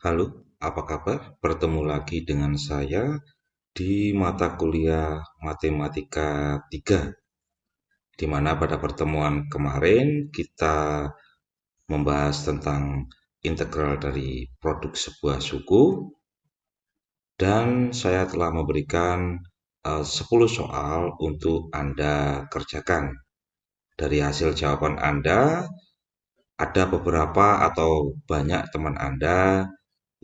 Halo, apa kabar? Bertemu lagi dengan saya di mata kuliah Matematika 3, di mana pada pertemuan kemarin kita membahas tentang integral dari produk sebuah suku, dan saya telah memberikan 10 soal untuk Anda kerjakan. Dari hasil jawaban Anda, ada beberapa atau banyak teman Anda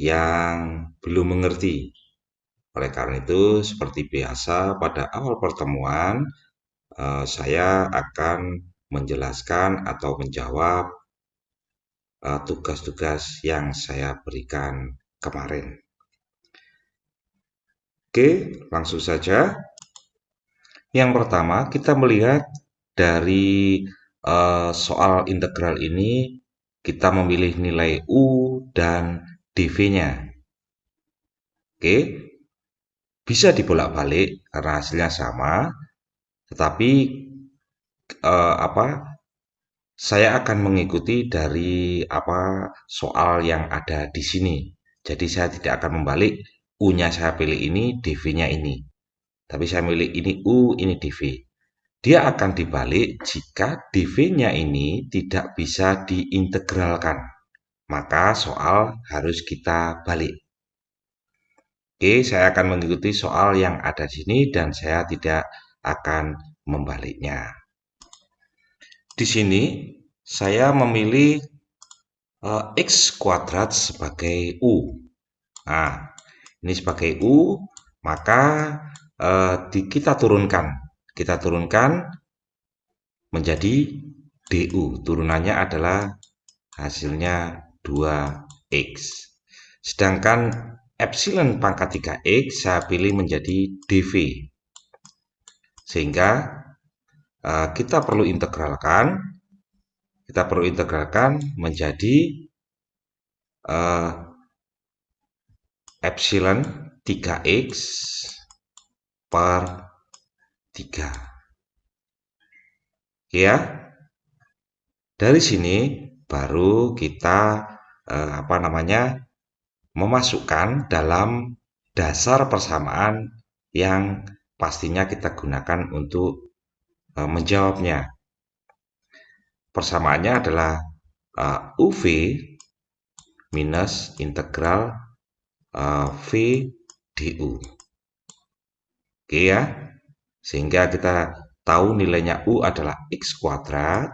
yang belum mengerti. Oleh karena itu, seperti biasa pada awal pertemuan, saya akan menjelaskan atau menjawab tugas-tugas yang saya berikan kemarin. Oke, langsung saja. Yang pertama, kita melihat dari soal integral ini, kita memilih nilai U dan dV-nya. Oke, bisa dibolak-balik karena hasilnya sama, tetapi apa saya akan mengikuti dari soal yang ada di sini. Jadi saya tidak akan membalik, U-nya saya pilih ini, dV-nya ini. Tapi saya milih ini U, ini dV. Dia akan dibalik jika dV-nya ini tidak bisa diintegralkan. Maka soal harus kita balik. Oke, saya akan mengikuti soal yang ada di sini dan saya tidak akan membaliknya. Di sini saya memilih X kuadrat sebagai U. Nah, ini sebagai U, maka kita turunkan. Kita turunkan menjadi DU. Turunannya adalah hasilnya 2X. Sedangkan epsilon pangkat 3X saya pilih menjadi DV. Sehingga kita perlu integralkan. Kita perlu integralkan menjadi epsilon 3X per 3. Ya, dari sini baru kita memasukkan dalam dasar persamaan yang pastinya kita gunakan untuk menjawabnya. Persamaannya adalah UV minus integral V du. Oke ya, sehingga kita tahu nilainya U adalah X kuadrat,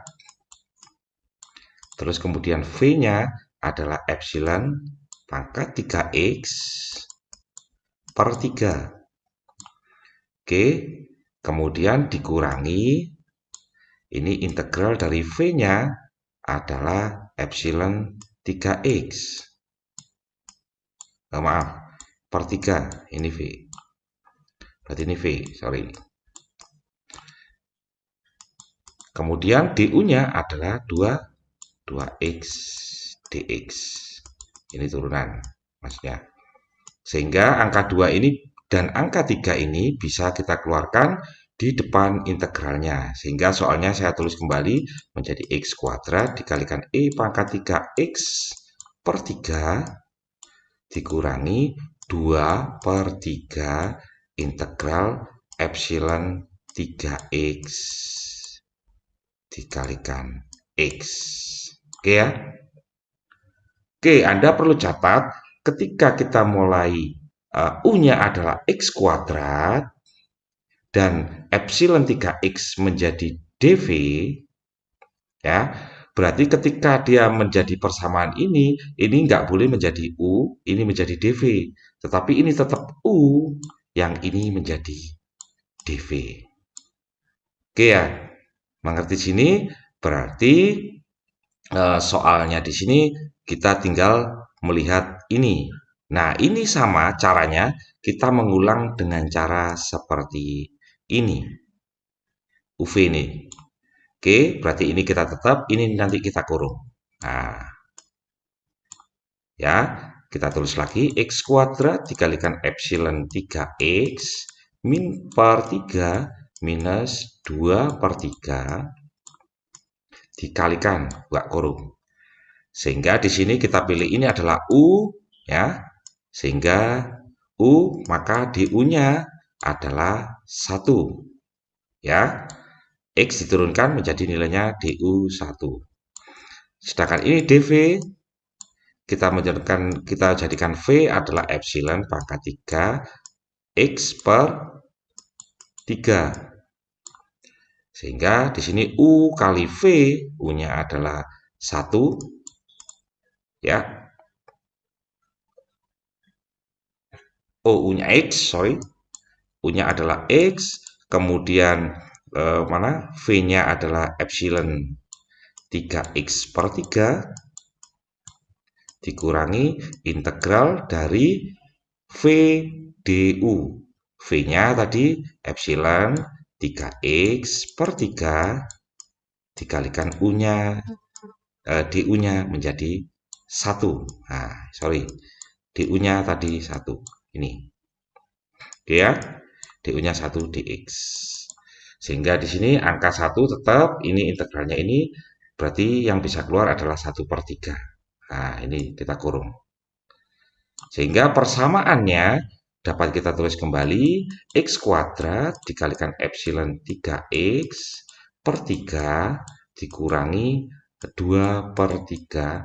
terus kemudian V-nya adalah epsilon pangkat 3X per 3. Oke, kemudian dikurangi, ini integral dari V-nya adalah epsilon 3X. Maaf, per 3, ini V. Berarti ini V, sorry. Kemudian DU-nya adalah 2X dx. Ini turunan, maksudnya. Sehingga angka 2 ini dan angka 3 ini bisa kita keluarkan di depan integralnya. Sehingga soalnya saya tulis kembali menjadi X kuadrat dikalikan E pangkat 3X per 3 dikurangi 2 per 3 integral epsilon 3X dikalikan X. Oke ya. Oke, Anda perlu catat ketika kita mulai U-nya adalah X kuadrat dan epsilon 3X menjadi dV, ya, berarti ketika dia menjadi persamaan ini nggak boleh menjadi U, ini menjadi dV, tetapi ini tetap U, yang ini menjadi dV. Oke ya, mengerti sini? Berarti soalnya di sini kita tinggal melihat ini. Nah, ini sama caranya, kita mengulang dengan cara seperti ini. UV ini. Oke, berarti ini kita tetap, ini nanti kita kurung. Nah, ya, kita tulis lagi X kuadrat dikalikan epsilon 3X min per 3 minus 2 per 3 dikalikan, nggak kurung. Sehingga di sini kita pilih ini adalah U, ya. Sehingga U, maka DU-nya adalah 1, ya. X diturunkan menjadi nilainya DU 1. Sedangkan ini DV kita jadikan V adalah epsilon pangkat 3 X per 3. Sehingga di sini U kali V, U-nya adalah 1, ya. Oh, U-nya X, sorry. U-nya adalah X, kemudian mana? V-nya adalah epsilon 3X per 3 dikurangi integral dari V du. V-nya tadi epsilon 3X per 3 dikalikan U-nya, du-nya menjadi 1. Nah, sorry. Du-nya tadi 1. Ini. Oke ya. Du-nya 1 dx. Sehingga di sini angka 1 tetap, ini integralnya ini, berarti yang bisa keluar adalah 1 per 3. Nah, ini kita kurung. Sehingga persamaannya dapat kita tulis kembali, X kuadrat dikalikan epsilon 3X per 3 dikurangi 2 per 3.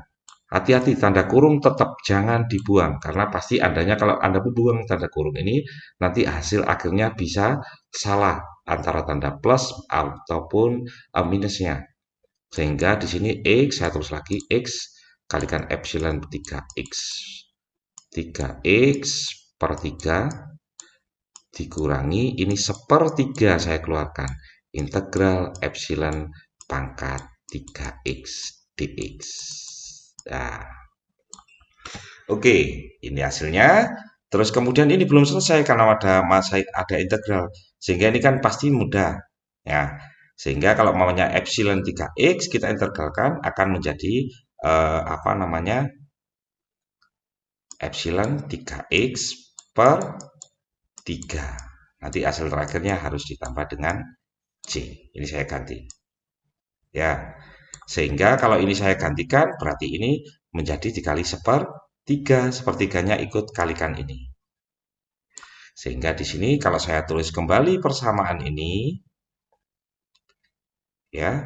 Hati-hati, tanda kurung tetap jangan dibuang, karena pasti Andanya kalau Anda membuang tanda kurung ini, nanti hasil akhirnya bisa salah antara tanda plus ataupun minusnya. Sehingga di sini X, saya tulis lagi X kalikan epsilon 3X. 3X per 3 dikurangi, ini sepertiga saya keluarkan, integral epsilon pangkat 3X dx. Nah, oke, ini hasilnya. Terus kemudian ini belum selesai karena ada integral, sehingga ini kan pasti mudah, ya. Sehingga kalau namanya epsilon 3X kita integralkan akan menjadi apa namanya, epsilon 3X per 3. Nanti hasil terakhirnya harus ditambah dengan C. Ini saya ganti. Ya. Sehingga kalau ini saya gantikan, berarti ini menjadi dikali sepertiga. Sepertiganya ikut kalikan ini. Sehingga di sini kalau saya tulis kembali persamaan ini, ya,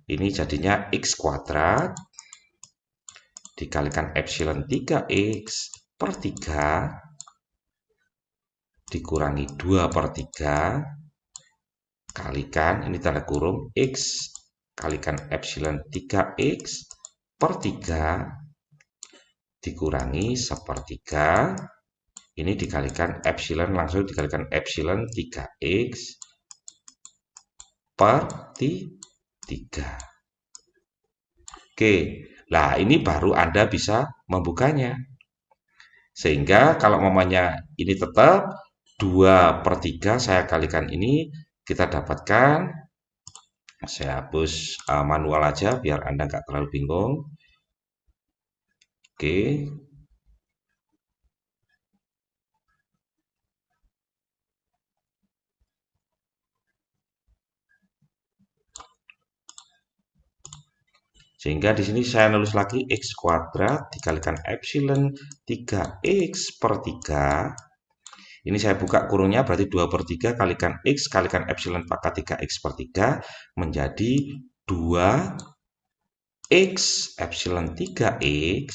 ini jadinya X kuadrat dikalikan epsilon 3X per 3 dikurangi 2 per 3 kalikan, ini tanda kurung, X kalikan epsilon 3X per 3 dikurangi sepertiga, ini dikalikan epsilon, langsung dikalikan epsilon 3X per 3. Oke, nah ini baru Anda bisa membukanya. Sehingga kalau mamanya ini tetap 2 per 3 saya kalikan ini, kita dapatkan, saya hapus manual aja biar Anda nggak terlalu bingung. Oke. Sehingga di sini saya nulis lagi X kuadrat dikalikan epsilon 3X per 3. Ini saya buka kurungnya, berarti 2 per 3 kalikan X kalikan epsilon pangkat 3X per 3 menjadi 2X epsilon 3X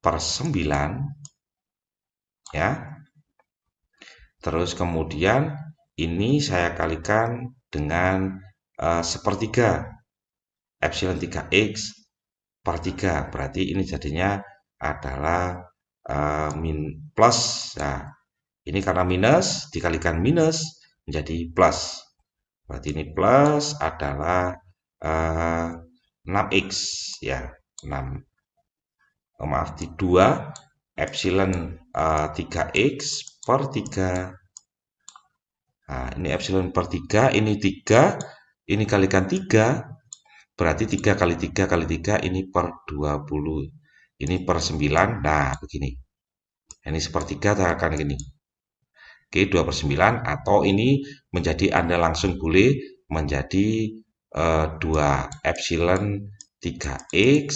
per 9. Ya. Terus kemudian ini saya kalikan dengan sepertiga epsilon 3X per 3. Berarti ini jadinya adalah plus. Nah, ini karena minus dikalikan minus menjadi plus. Berarti ini plus adalah 6X, ya. 6. Maaf, di 2 epsilon 3X per 3. Nah, ini epsilon per 3, ini 3, ini kalikan 3, berarti 3 kali 3 kali 3, ini per 20. Ini per 9, nah begini. Ini sepertiga akan gini. Oke, 2 per 9, atau ini menjadi Anda langsung boleh menjadi 2 epsilon 3X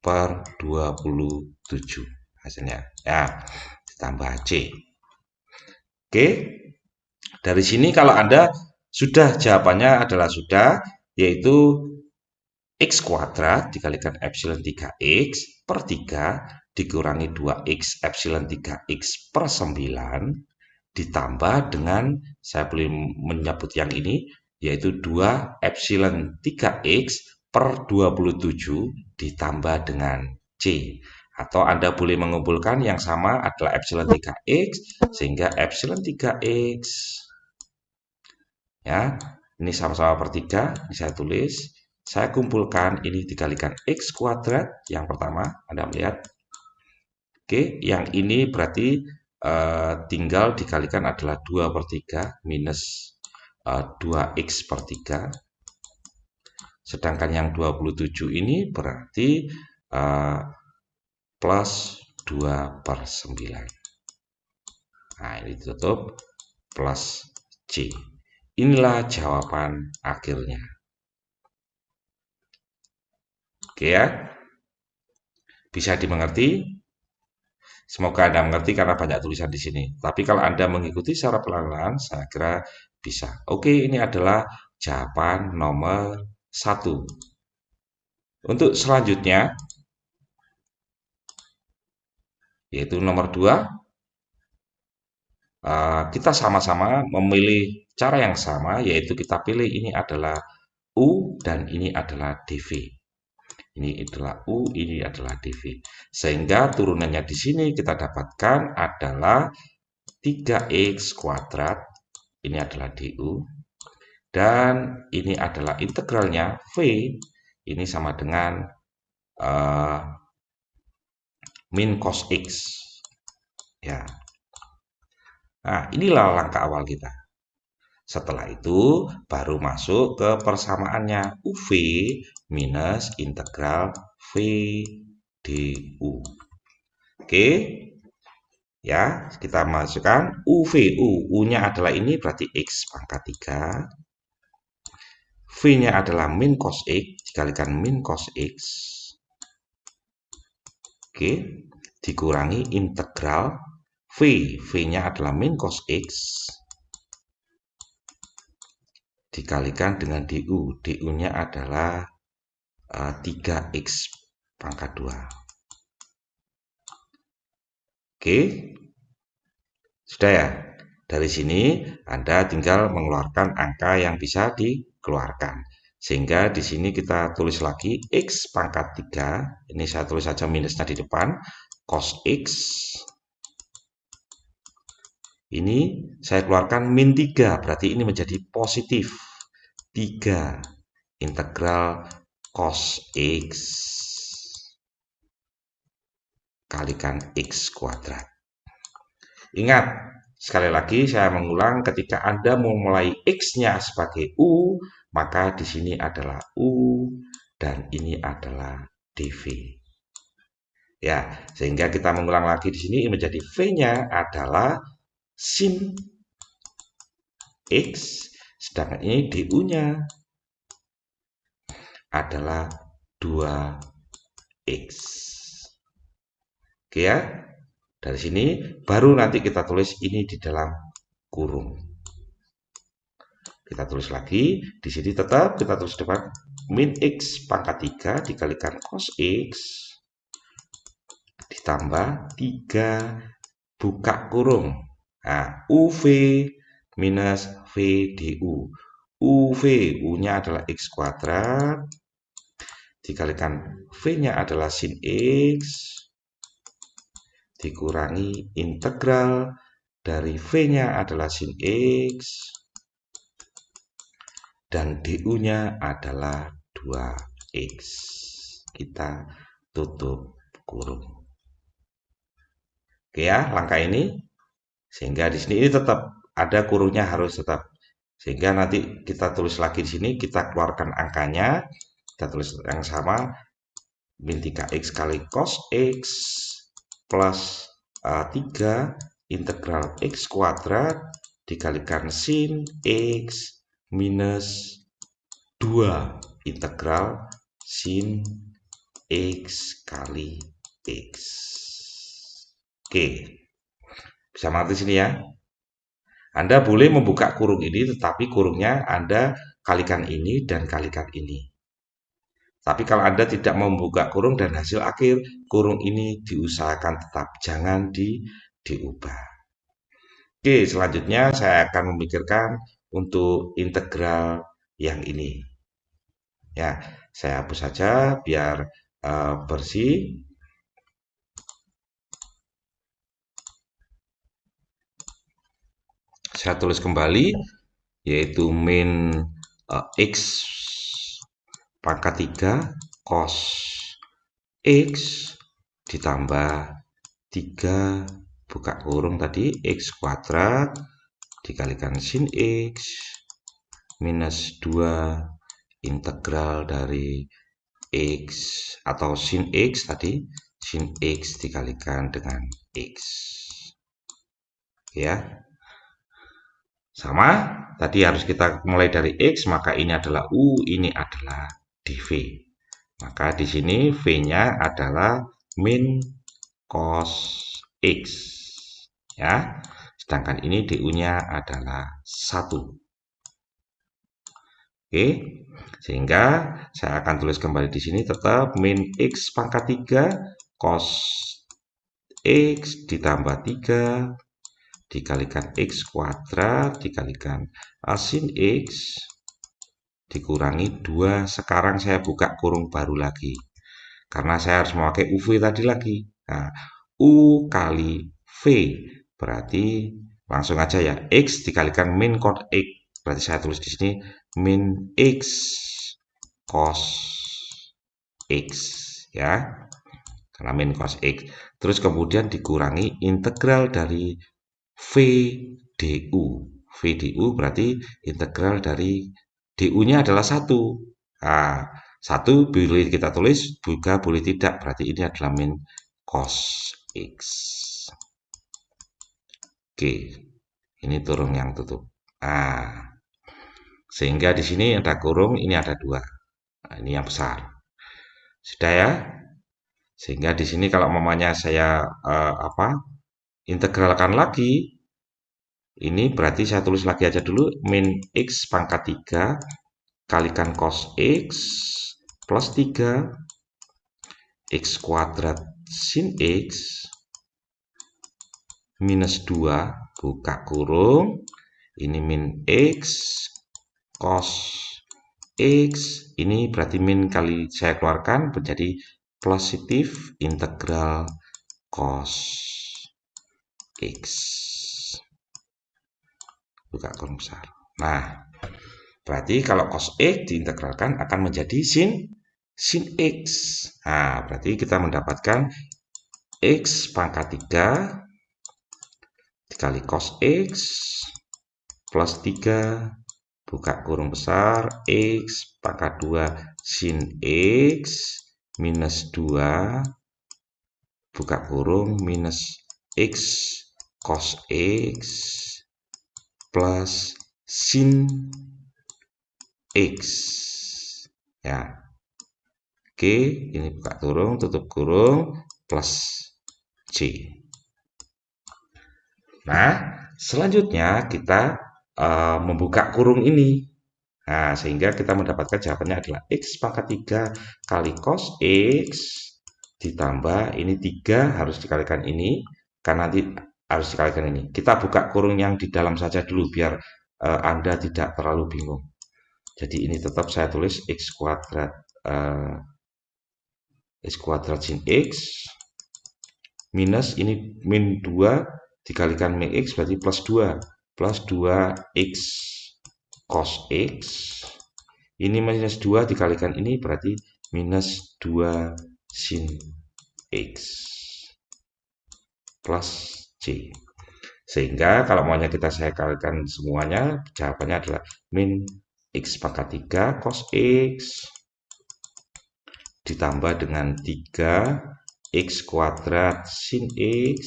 per 27. hasilnya. Ya, ditambah C. Oke, dari sini kalau Anda sudah jawabannya adalah sudah, yaitu X kuadrat dikalikan epsilon 3X per 3 dikurangi 2X epsilon 3X per 9 ditambah dengan, saya boleh menyebut yang ini, yaitu 2 epsilon 3X per 27 ditambah dengan C. Atau Anda boleh mengumpulkan yang sama adalah epsilon 3X, sehingga epsilon 3X, ya, ini sama-sama per 3, ini saya tulis. Saya kumpulkan ini dikalikan X kuadrat yang pertama, Anda melihat. Oke, yang ini berarti tinggal dikalikan adalah 2 per 3 minus 2X per 3. Sedangkan yang 27 ini berarti plus 2 per 9. Nah, ini ditutup plus C. Inilah jawaban akhirnya. Oke ya, bisa dimengerti? Semoga Anda mengerti karena banyak tulisan di sini. Tapi kalau Anda mengikuti secara pelan-pelan, saya kira bisa. Oke, ini adalah jawaban nomor 1. Untuk selanjutnya, yaitu nomor 2, kita sama-sama memilih cara yang sama, yaitu kita pilih ini adalah U dan ini adalah DV. Ini adalah U, ini adalah DV. Sehingga turunannya di sini kita dapatkan adalah 3X kuadrat, ini adalah DU, dan ini adalah integralnya V, ini sama dengan min cos X. Ya. Nah, inilah langkah awal kita. Setelah itu baru masuk ke persamaannya UV minus integral V du. Oke, ya kita masukkan UV. U-nya adalah ini berarti X pangkat 3. V-nya adalah min cos X dikalikan min cos X. Oke, dikurangi integral V-nya adalah min cos X dikalikan dengan DU. DU-nya adalah 3X pangkat 2. Oke, sudah ya? Dari sini Anda tinggal mengeluarkan angka yang bisa dikeluarkan. Sehingga di sini kita tulis lagi X pangkat 3. Ini saya tulis saja minusnya di depan. Cos X. Ini saya keluarkan min 3. Berarti ini menjadi positif 3 integral cos X kalikan X kuadrat. Ingat, sekali lagi saya mengulang, ketika Anda memulai X-nya sebagai U, maka di sini adalah U dan ini adalah DV. Ya, sehingga kita mengulang lagi di sini menjadi V-nya adalah sin X, sedangkan ini DU-nya adalah 2X. Oke ya, dari sini baru nanti kita tulis ini di dalam kurung. Kita tulis lagi, di sini tetap kita tulis depan min X pangkat 3 dikalikan cos X ditambah 3 buka kurung. Nah, UV minus V du. UV, U-nya adalah X kuadrat, dikalikan V-nya adalah sin X, dikurangi integral dari V-nya adalah sin X, dan du-nya adalah 2X. Kita tutup kurung. Oke ya, langkah ini. Sehingga di sini ini tetap ada kurungnya harus tetap. Sehingga nanti kita tulis lagi di sini, kita keluarkan angkanya, kita tulis yang sama, min 3X kali cos X plus 3 integral X kuadrat dikalikan sin X minus 2 integral sin X kali X. Oke, bisa mengerti sini ya. Anda boleh membuka kurung ini, tetapi kurungnya Anda kalikan ini dan kalikan ini. Tapi kalau Anda tidak mau membuka kurung dan hasil akhir, kurung ini diusahakan tetap, jangan diubah. Oke, selanjutnya saya akan memikirkan untuk integral yang ini. Ya, saya hapus saja biar bersih. Saya tulis kembali, yaitu min x pangkat 3 cos x ditambah 3 buka kurung tadi x kuadrat dikalikan sin x minus 2 integral dari x atau sin x tadi, sin x dikalikan dengan x. Ya. Sama, tadi harus kita mulai dari x, maka ini adalah u, ini adalah dv. Maka di sini v-nya adalah min cos x. Ya. Sedangkan ini du-nya adalah 1. Oke. Sehingga saya akan tulis kembali di sini tetap min x pangkat 3 cos x ditambah 3 dikalikan x kuadrat dikalikan sin x dikurangi 2. Sekarang saya buka kurung baru lagi karena saya harus memakai UV tadi lagi. Nah, U kali V berarti langsung aja ya, X dikalikan min cos X. Berarti saya tulis di sini min X cos X ya. Karena min cos X. Terus kemudian dikurangi integral dari VDU. VDU berarti integral dari DU-nya adalah 1. Nah, 1 boleh kita tulis, juga boleh tidak. Berarti ini adalah min cos X. Oke, ini turun yang tutup. Nah, sehingga di sini ada kurung, ini ada 2. Nah, ini yang besar. Sudah ya? Sehingga di sini kalau mamanya saya integralkan lagi, ini berarti saya tulis lagi aja dulu min x pangkat 3 kalikan cos x plus 3 x kuadrat sin x minus 2 buka kurung ini min x cos x ini berarti min kali saya keluarkan menjadi positif integral cos x buka kurung besar. Nah, berarti kalau cos X diintegralkan akan menjadi sin X. Nah, berarti kita mendapatkan X pangkat 3 dikali cos X plus 3 buka kurung besar X pangkat 2 sin X minus 2 buka kurung minus X cos X plus sin X ya. Oke, ini buka kurung tutup kurung plus C. Nah, selanjutnya kita membuka kurung ini. Nah, sehingga kita mendapatkan jawabannya adalah X pangkat 3 kali cos X ditambah ini 3 harus dikalikan ini karena nanti harus dikalikan ini. Kita buka kurung yang di dalam saja dulu biar Anda tidak terlalu bingung. Jadi ini tetap saya tulis X kuadrat sin X minus ini min 2 dikalikan min X berarti plus 2 X cos X ini minus 2 dikalikan ini berarti minus 2 sin X plus C. Sehingga kalau maunya saya kalikan semuanya jawabannya adalah min X pangkat 3 cos X ditambah dengan 3 X kuadrat sin X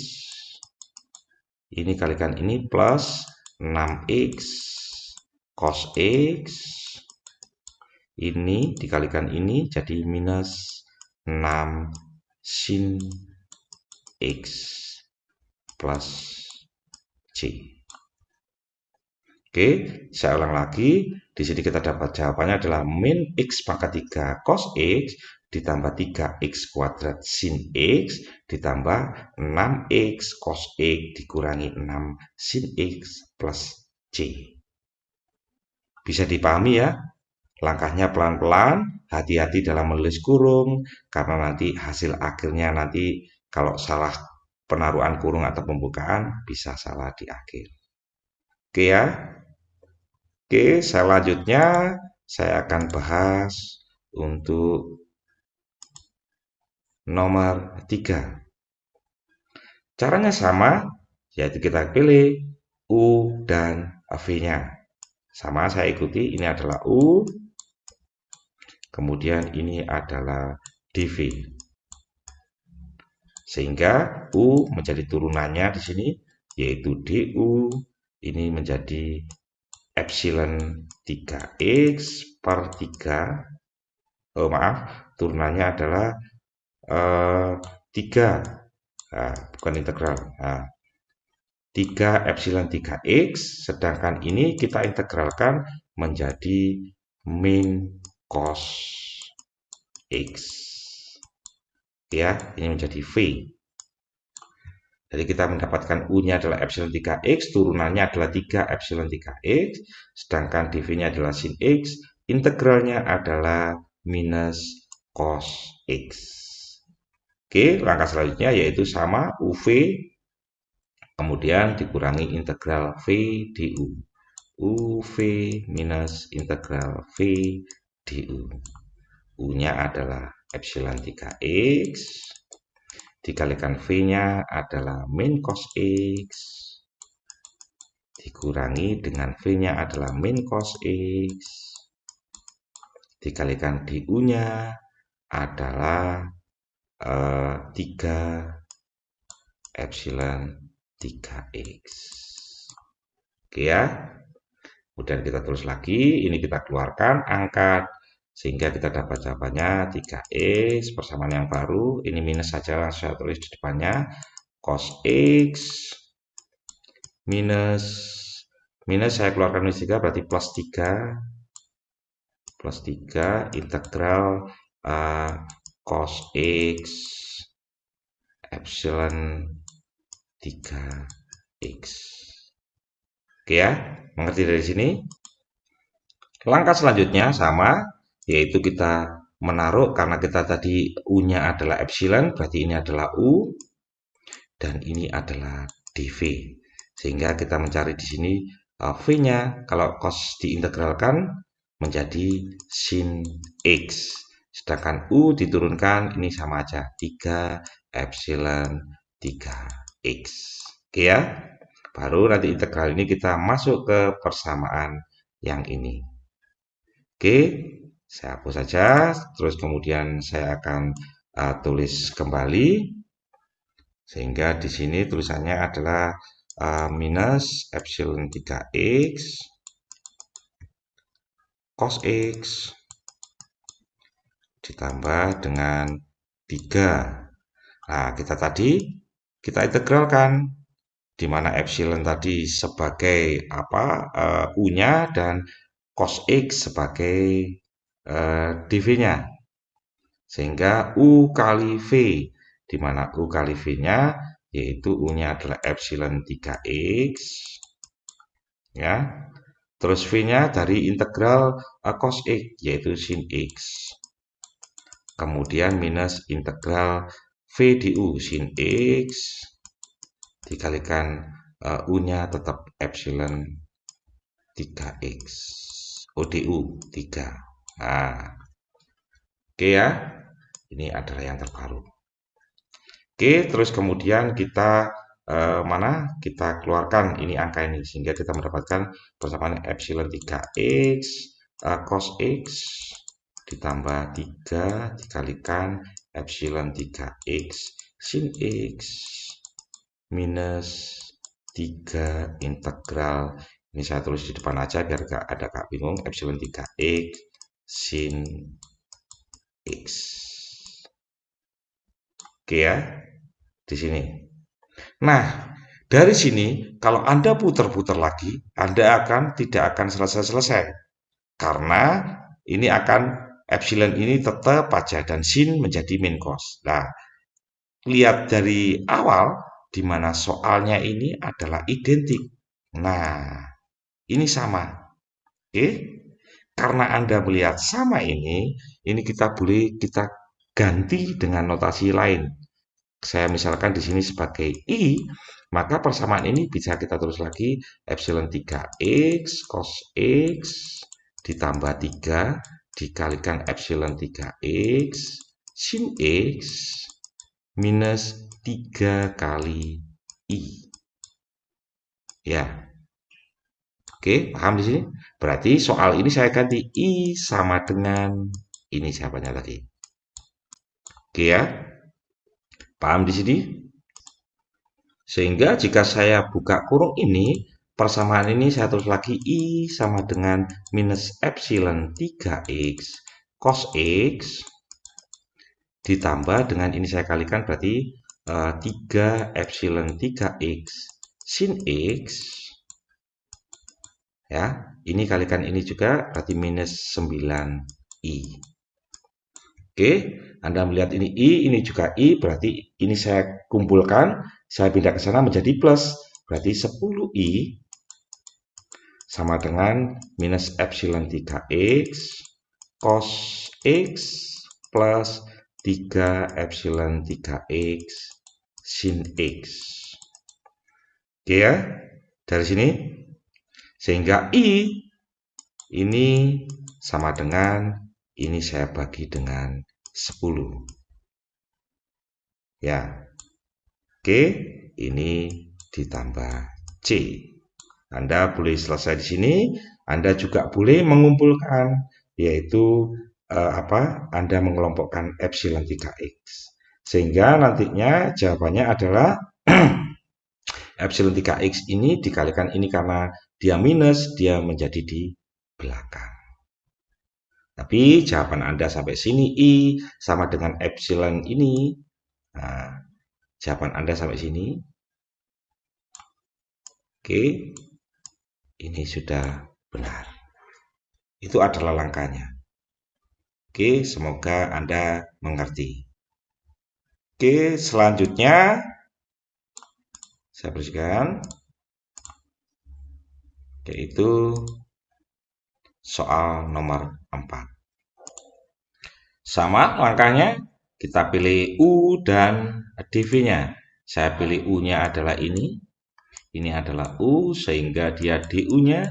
ini kalikan ini plus 6X cos X ini dikalikan ini jadi minus 6 sin X plus C. Oke, saya ulang lagi. Di sini kita dapat jawabannya adalah min X pangkat 3 cos X ditambah 3X kuadrat sin X ditambah 6X cos X dikurangi 6 sin X plus C. Bisa dipahami ya? Langkahnya pelan-pelan, hati-hati dalam menulis kurung, karena nanti hasil akhirnya nanti kalau salah penaruhan kurung atau pembukaan bisa salah di akhir. Oke ya? Oke, selanjutnya saya akan bahas untuk nomor 3. Caranya sama, yaitu kita pilih U dan V-nya. Sama saya ikuti, ini adalah U, kemudian ini adalah dV. Sehingga U menjadi turunannya di sini, yaitu DU, ini menjadi epsilon 3X per 3, turunannya adalah 3, nah, bukan integral, nah, 3 epsilon 3X, sedangkan ini kita integralkan menjadi min cos X. Ya, ini menjadi V. Jadi kita mendapatkan U-nya adalah epsilon 3X, turunannya adalah 3 epsilon 3X, sedangkan dV-nya adalah sin X, integralnya adalah minus cos X. Oke, langkah selanjutnya yaitu sama UV, kemudian dikurangi integral V du. UV minus integral V du. U-nya adalah epsilon 3X, dikalikan V-nya adalah min cos X, dikurangi dengan V-nya adalah min cos X, dikalikan du-nya adalah 3 epsilon 3X. Oke ya, kemudian kita tulis lagi, ini kita keluarkan, angkat, sehingga kita dapat jawabannya 3X, persamaan yang baru, ini minus saja langsung saya tulis di depannya, cos X minus saya keluarkan minus 3 berarti plus 3 integral cos X epsilon 3X. Oke ya, mengerti dari sini? Langkah selanjutnya sama, yaitu kita menaruh, karena kita tadi U-nya adalah epsilon, berarti ini adalah U, dan ini adalah dV. Sehingga kita mencari di sini V-nya, kalau cos diintegralkan menjadi sin X. Sedangkan U diturunkan, ini sama aja, 3 epsilon 3X. Oke ya, baru nanti integral ini kita masuk ke persamaan yang ini. Oke, saya hapus saja, terus kemudian saya akan tulis kembali, sehingga di sini tulisannya adalah minus epsilon 3X cos X ditambah dengan 3. Nah, kita integralkan, di mana epsilon tadi sebagai U-nya dan cos X sebagai dV-nya. Sehingga U kali V, di mana U kali V-nya, yaitu U-nya adalah epsilon 3X, ya. Terus V-nya dari integral cos X, yaitu sin X. Kemudian minus integral V du sin X, dikalikan U-nya tetap epsilon 3X. ODU 3. Nah, oke ya. Ini adalah yang terbaru. Oke, terus kemudian kita kita keluarkan ini angka ini, sehingga kita mendapatkan persamaan epsilon 3X cos X ditambah 3 dikalikan epsilon 3X sin X minus 3 integral, ini saya tulis di depan aja biar gak ada kak bingung, epsilon 3X sin X. Oke ya, di sini. Nah, Dari sini, kalau Anda putar-putar lagi, Anda tidak akan selesai-selesai. Karena ini akan epsilon ini tetap aja dan sin menjadi min cos. Nah, lihat dari awal di mana soalnya ini adalah identik. Nah, ini sama. Oke. Karena Anda melihat sama ini kita ganti dengan notasi lain. Saya misalkan di sini sebagai I, maka persamaan ini bisa kita tulis lagi epsilon 3x cos x ditambah 3 dikalikan epsilon 3x sin x minus 3 kali I. Ya, oke, paham di sini? Berarti soal ini saya ganti I sama dengan ini jawabannya tadi. Oke ya, paham di sini? Sehingga jika saya buka kurung ini, persamaan ini saya tulis lagi I sama dengan minus epsilon 3x cos x ditambah dengan ini saya kalikan berarti 3 epsilon 3x sin x. Ya, ini kalikan ini juga berarti minus 9i. Oke, Anda melihat ini I, ini juga I, berarti ini saya kumpulkan, saya pindah ke sana menjadi plus, berarti 10i sama dengan minus epsilon 3x cos x plus 3 epsilon 3x sin x. Oke ya, dari sini. Sehingga I ini sama dengan ini saya bagi dengan 10. Ya. Oke, ini ditambah C. Anda boleh selesai di sini. Anda juga boleh mengumpulkan yaitu Anda mengelompokkan epsilon 3x. Sehingga nantinya jawabannya adalah epsilon 3x ini dikalikan ini karena dia minus, dia menjadi di belakang. Tapi jawaban Anda sampai sini I sama dengan epsilon ini. Nah, jawaban Anda sampai sini. Oke, ini sudah benar. Itu adalah langkahnya. Oke, semoga Anda mengerti. Oke, selanjutnya saya bersihkan. Yaitu soal nomor 4. Sama langkahnya, kita pilih U dan dv-nya. Saya pilih U-nya adalah ini adalah U, sehingga dia du-nya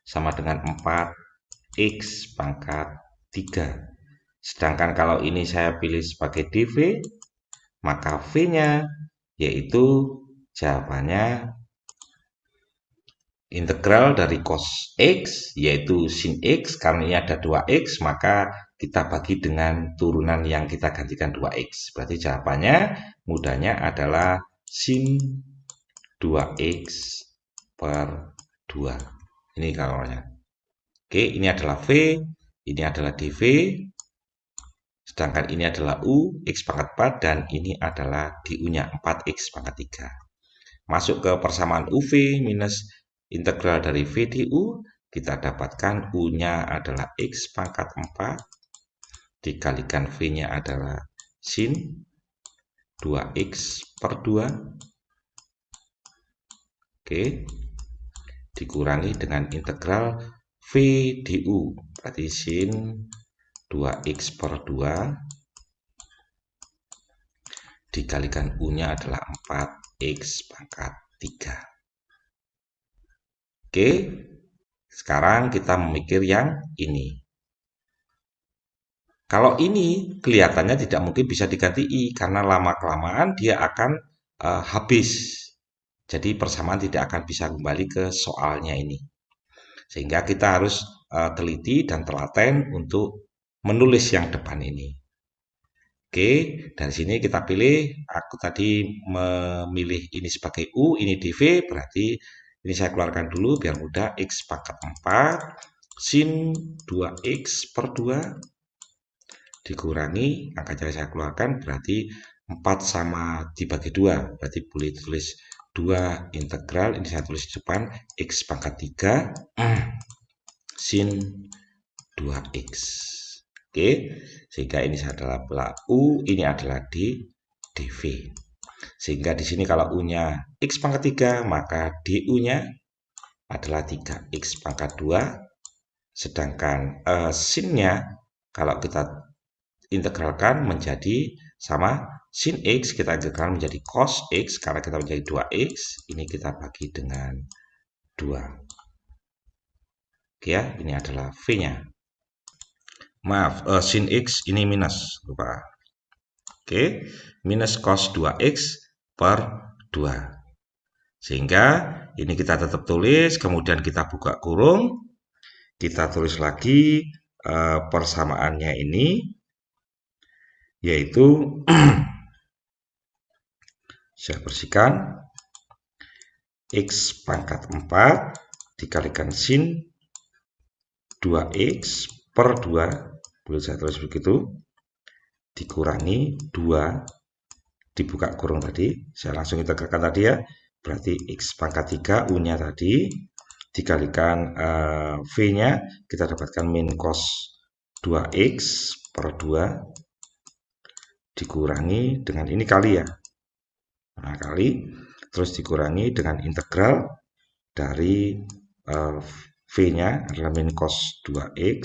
sama dengan 4x pangkat 3. Sedangkan kalau ini saya pilih sebagai dv, maka v-nya yaitu jawabannya integral dari cos x yaitu sin x. Karena ini ada 2x, maka kita bagi dengan turunan yang kita gantikan 2x. Berarti jawabannya mudahnya adalah sin 2x per 2. Ini kalornya. Oke, ini adalah v, ini adalah dv. Sedangkan ini adalah u, x pangkat 4, dan ini adalah du-nya 4x pangkat 3. Masuk ke persamaan uv minus integral dari v du, kita dapatkan u-nya adalah x pangkat 4 dikalikan v-nya adalah sin 2x per 2. Oke, dikurangi dengan integral v du, berarti sin 2x per 2 dikalikan u-nya adalah 4x pangkat 3. Oke, sekarang kita memikir yang ini. Kalau ini kelihatannya tidak mungkin bisa diganti I, karena lama-kelamaan dia akan habis. Jadi persamaan tidak akan bisa kembali ke soalnya ini. Sehingga kita harus teliti dan telaten untuk menulis yang depan ini. Oke, dari sini kita pilih, aku tadi memilih ini sebagai U, ini dv, berarti ini saya keluarkan dulu biar mudah, x pangkat 4 sin 2x per 2 dikurangi, angka jari saya keluarkan, berarti 4 sama dibagi 2, berarti boleh tulis 2 integral, ini saya tulis di depan, X pangkat 3 sin 2X. Oke, sehingga ini adalah U, ini adalah dV. Sehingga di sini kalau U-nya X pangkat 3, maka DU-nya adalah 3X pangkat 2, sedangkan sin-nya kalau kita integralkan menjadi sama sin X, kita integralkan menjadi cos X, karena kita menjadi 2X, ini kita bagi dengan 2. Oke ya, ini adalah V-nya. Maaf, sin X ini minus, lupa. Oke, minus cos 2X per 2. Sehingga ini kita tetap tulis, kemudian kita buka kurung, kita tulis lagi persamaannya ini, yaitu saya bersihkan X pangkat 4 dikalikan sin 2X per 2, boleh saya tulis begitu, dikurangi 2, dibuka kurung tadi, saya langsung integralkan tadi ya, berarti X pangkat 3, U-nya tadi, dikalikan V-nya, kita dapatkan min cos 2X per 2, dikurangi dengan ini kali ya, nah kali, terus dikurangi dengan integral dari V-nya adalah min cos 2X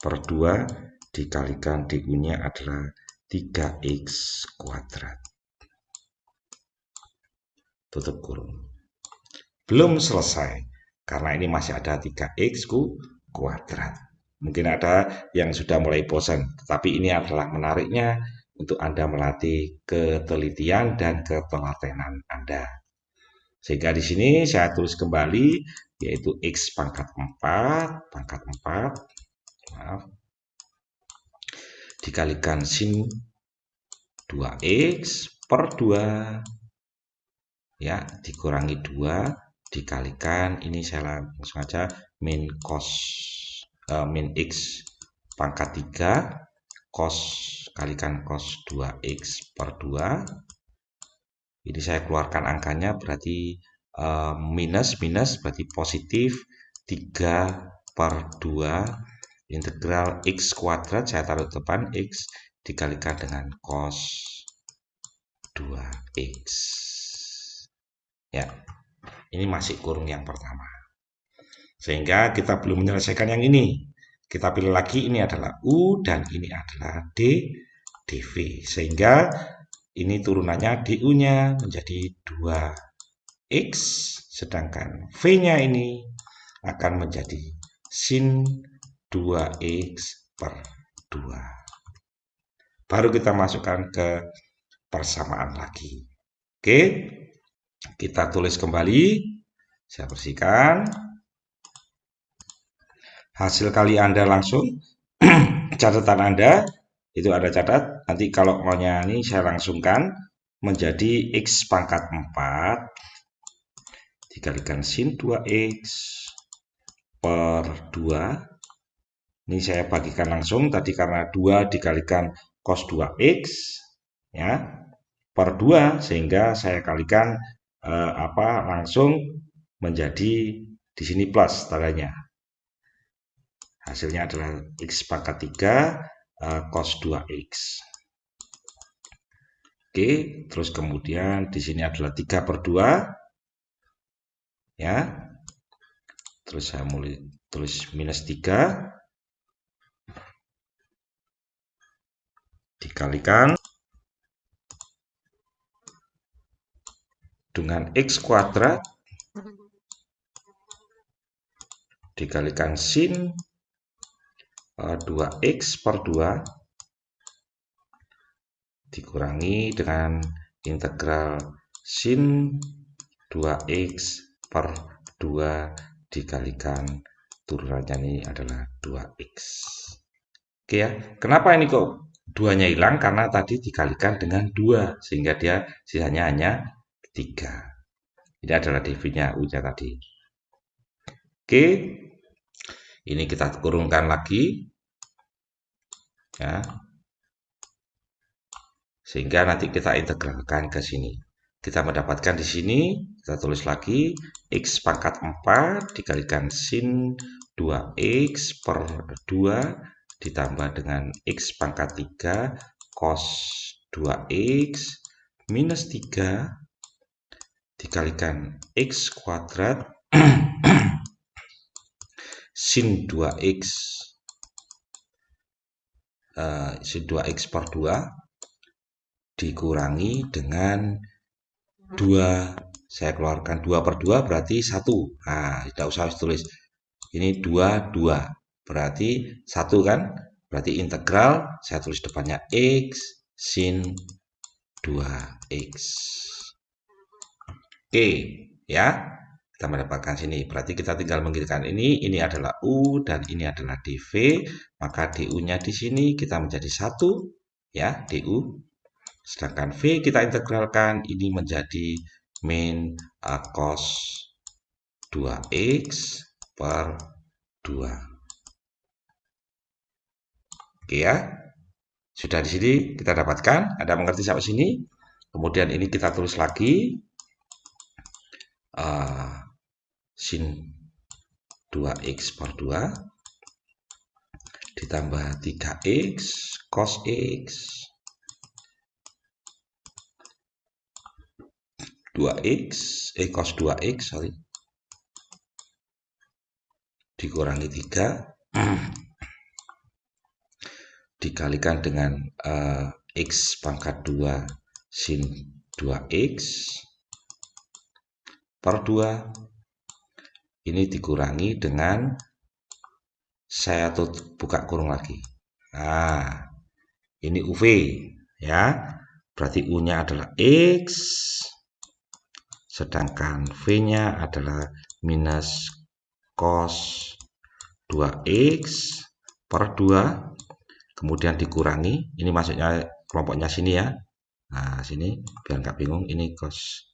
per 2 dikalikan DU-nya adalah 3X kuadrat. Tutup kurung. Belum selesai, karena ini masih ada 3X kuadrat. Mungkin ada yang sudah mulai bosan, tetapi ini adalah menariknya untuk Anda melatih ketelitian dan ketelatenan Anda. Sehingga di sini saya tulis kembali, yaitu X pangkat 4, maaf, dikalikan sin 2X per 2, ya, dikurangi 2, dikalikan, ini saya langsung aja, min X pangkat 3, cos, kalikan cos 2X per 2, ini saya keluarkan angkanya, berarti minus berarti positif 3 per 2 integral X kuadrat, saya taruh depan X dikalikan dengan cos 2X. Ya, ini masih kurung yang pertama. Sehingga kita belum menyelesaikan yang ini. Kita pilih lagi, ini adalah U dan ini adalah dV. Sehingga ini turunannya DU-nya menjadi 2X, sedangkan V-nya ini akan menjadi sin 2X per 2. Baru kita masukkan ke persamaan lagi. Oke, kita tulis kembali. Saya bersihkan. Hasil kali Anda langsung. Catatan Anda itu ada catat, nanti kalau maunya ini saya langsungkan menjadi X pangkat 4 dikalikan sin 2X per 2, ini saya bagikan langsung tadi karena 2 dikalikan cos 2X ya, per 2, sehingga saya kalikan langsung menjadi di sini plus tandanya. Hasilnya adalah X pangkat 3 cos 2X. Oke, terus kemudian di sini adalah 3 per 2. Ya. Terus saya mulai tulis minus 3. Dikalikan dengan X kuadrat. Dikalikan sin 2X per 2 dikurangi dengan integral sin 2X per 2 dikalikan turunannya ini adalah 2X. Oke ya, kenapa ini kok 2-nya hilang? Karena tadi dikalikan dengan 2 sehingga dia sisanya hanya 3. Ini adalah dV-nya U-nya tadi. Oke, ini kita kurungkan lagi ya, Sehingga nanti kita integralkan ke sini. Kita mendapatkan di sini, kita tulis lagi, X pangkat 4 dikalikan sin 2X per 2 ditambah dengan X pangkat 3 cos 2X minus 3 dikalikan X kuadrat sin 2X sin 2X per 2 dikurangi dengan 2. Saya keluarkan 2 per 2 berarti 1. Nah, tidak usah tulis. Ini 2, 2. Berarti 1 kan? Berarti integral, saya tulis depannya X sin 2X. Oke, ya. Kita mendapatkan sini. Berarti kita tinggal menggilirkan ini adalah U dan ini adalah dV. Maka DU-nya di sini kita menjadi 1, ya, DU. Sedangkan V kita integralkan, ini menjadi min cos 2X per 2. Oke ya, sudah di sini kita dapatkan, Anda mengerti sampai sini. Kemudian ini kita tulis lagi, sin 2X per 2 ditambah 3X cos X 2X, cos 2X, sorry, dikurangi 3, dikalikan dengan X pangkat 2 sin 2X per 2. Ini dikurangi dengan, saya buka kurung lagi. Nah, ini UV, ya. Berarti U-nya adalah X, sedangkan V-nya adalah minus cos 2X per 2, kemudian dikurangi, ini maksudnya kelompoknya sini ya. Nah, sini biar nggak bingung, ini cos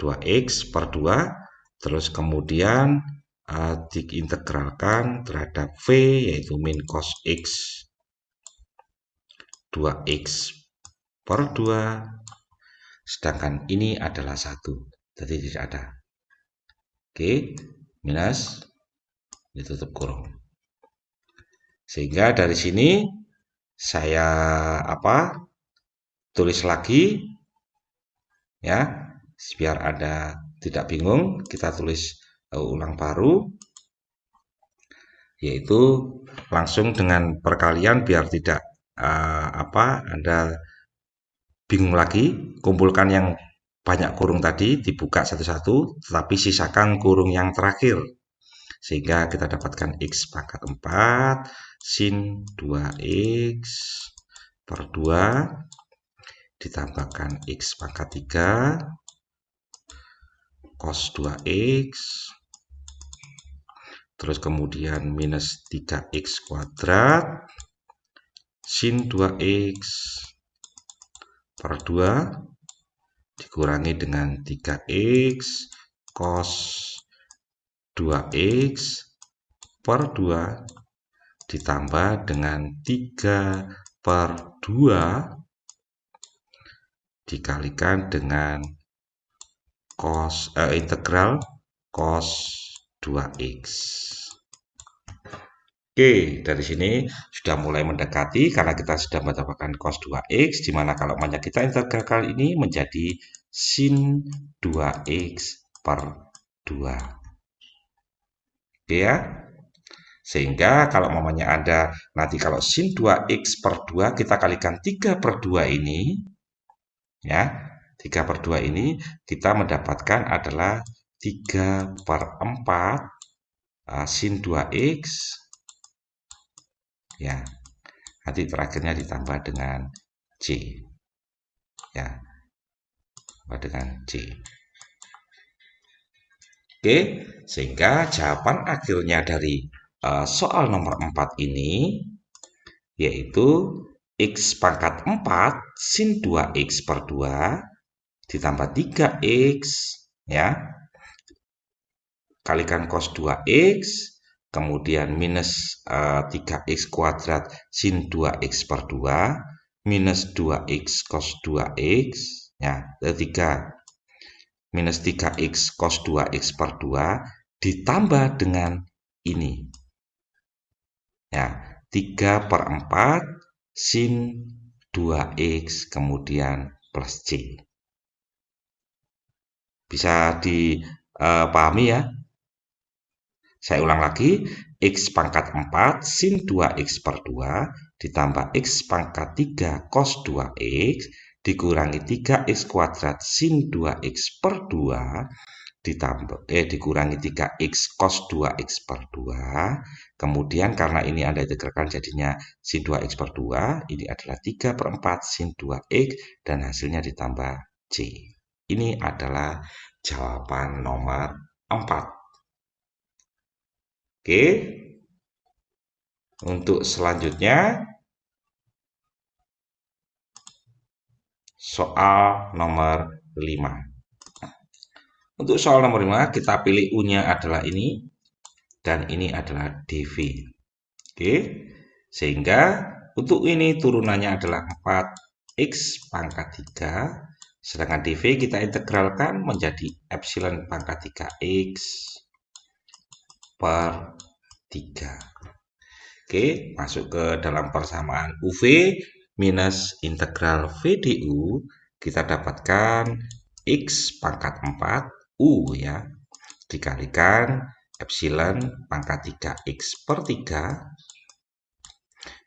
2X per 2, terus kemudian diintegralkan terhadap V, yaitu min cos X 2X per 2, sedangkan ini adalah 1, jadi tidak ada. Oke, minus, ditutup kurung. Sehingga dari sini saya tulis lagi ya, biar Anda tidak bingung. Kita tulis ulang baru, yaitu langsung dengan perkalian biar tidak Anda bingung lagi. Kumpulkan yang banyak kurung tadi, dibuka satu-satu, tetapi sisakan kurung yang terakhir. Sehingga kita dapatkan X pangkat 4 sin 2X per 2 ditambahkan X pangkat 3 cos 2X, terus kemudian minus 3X kuadrat sin 2X per 2 dikurangi dengan 3X cos 2X per 2 ditambah dengan 3 per 2 dikalikan dengan integral cos 2X. Oke, dari sini sudah mulai mendekati karena kita sudah mendapatkan cos 2X, dimana kalau kita integralkan ini menjadi sin 2X per 2. Oke ya. Sehingga kalau ada nanti kalau sin 2X per 2 kita kalikan 3 per 2 ini, ya, 3 per 2 ini kita mendapatkan adalah 3 per 4 sin 2X, ya, nanti terakhirnya ditambah dengan C, ya, ditambah dengan C. Oke, sehingga jawaban akhirnya dari soal nomor 4 ini yaitu X pangkat 4 sin 2X per 2 ditambah 3X, ya, kalikan cos 2X, kemudian minus 3X kuadrat sin 2X per 2 minus 2x cos 2x, ya, 3 minus 3x cos 2x per 2 ditambah dengan ini, ya, 3/4 sin 2x kemudian plus c. Bisa dipahami ya. Saya ulang lagi, x pangkat 4 sin 2x per 2 ditambah x pangkat 3 cos 2x dikurangi 3x kuadrat sin 2x per 2 dikurangi 3x cos 2x per 2. Kemudian karena ini Anda integralkan jadinya sin 2x per 2, ini adalah 3/4 sin 2x dan hasilnya ditambah c. Ini adalah jawaban nomor 4. Oke. Untuk selanjutnya soal nomor 5. Untuk soal nomor 5 kita pilih U-nya adalah ini dan ini adalah dV. Oke. Sehingga untuk ini turunannya adalah 4x pangkat 3, sedangkan dV kita integralkan menjadi epsilon pangkat 3x per 3. Oke, masuk ke dalam persamaan UV minus integral V du, kita dapatkan x pangkat 4 U ya, dikalikan epsilon pangkat 3x per 3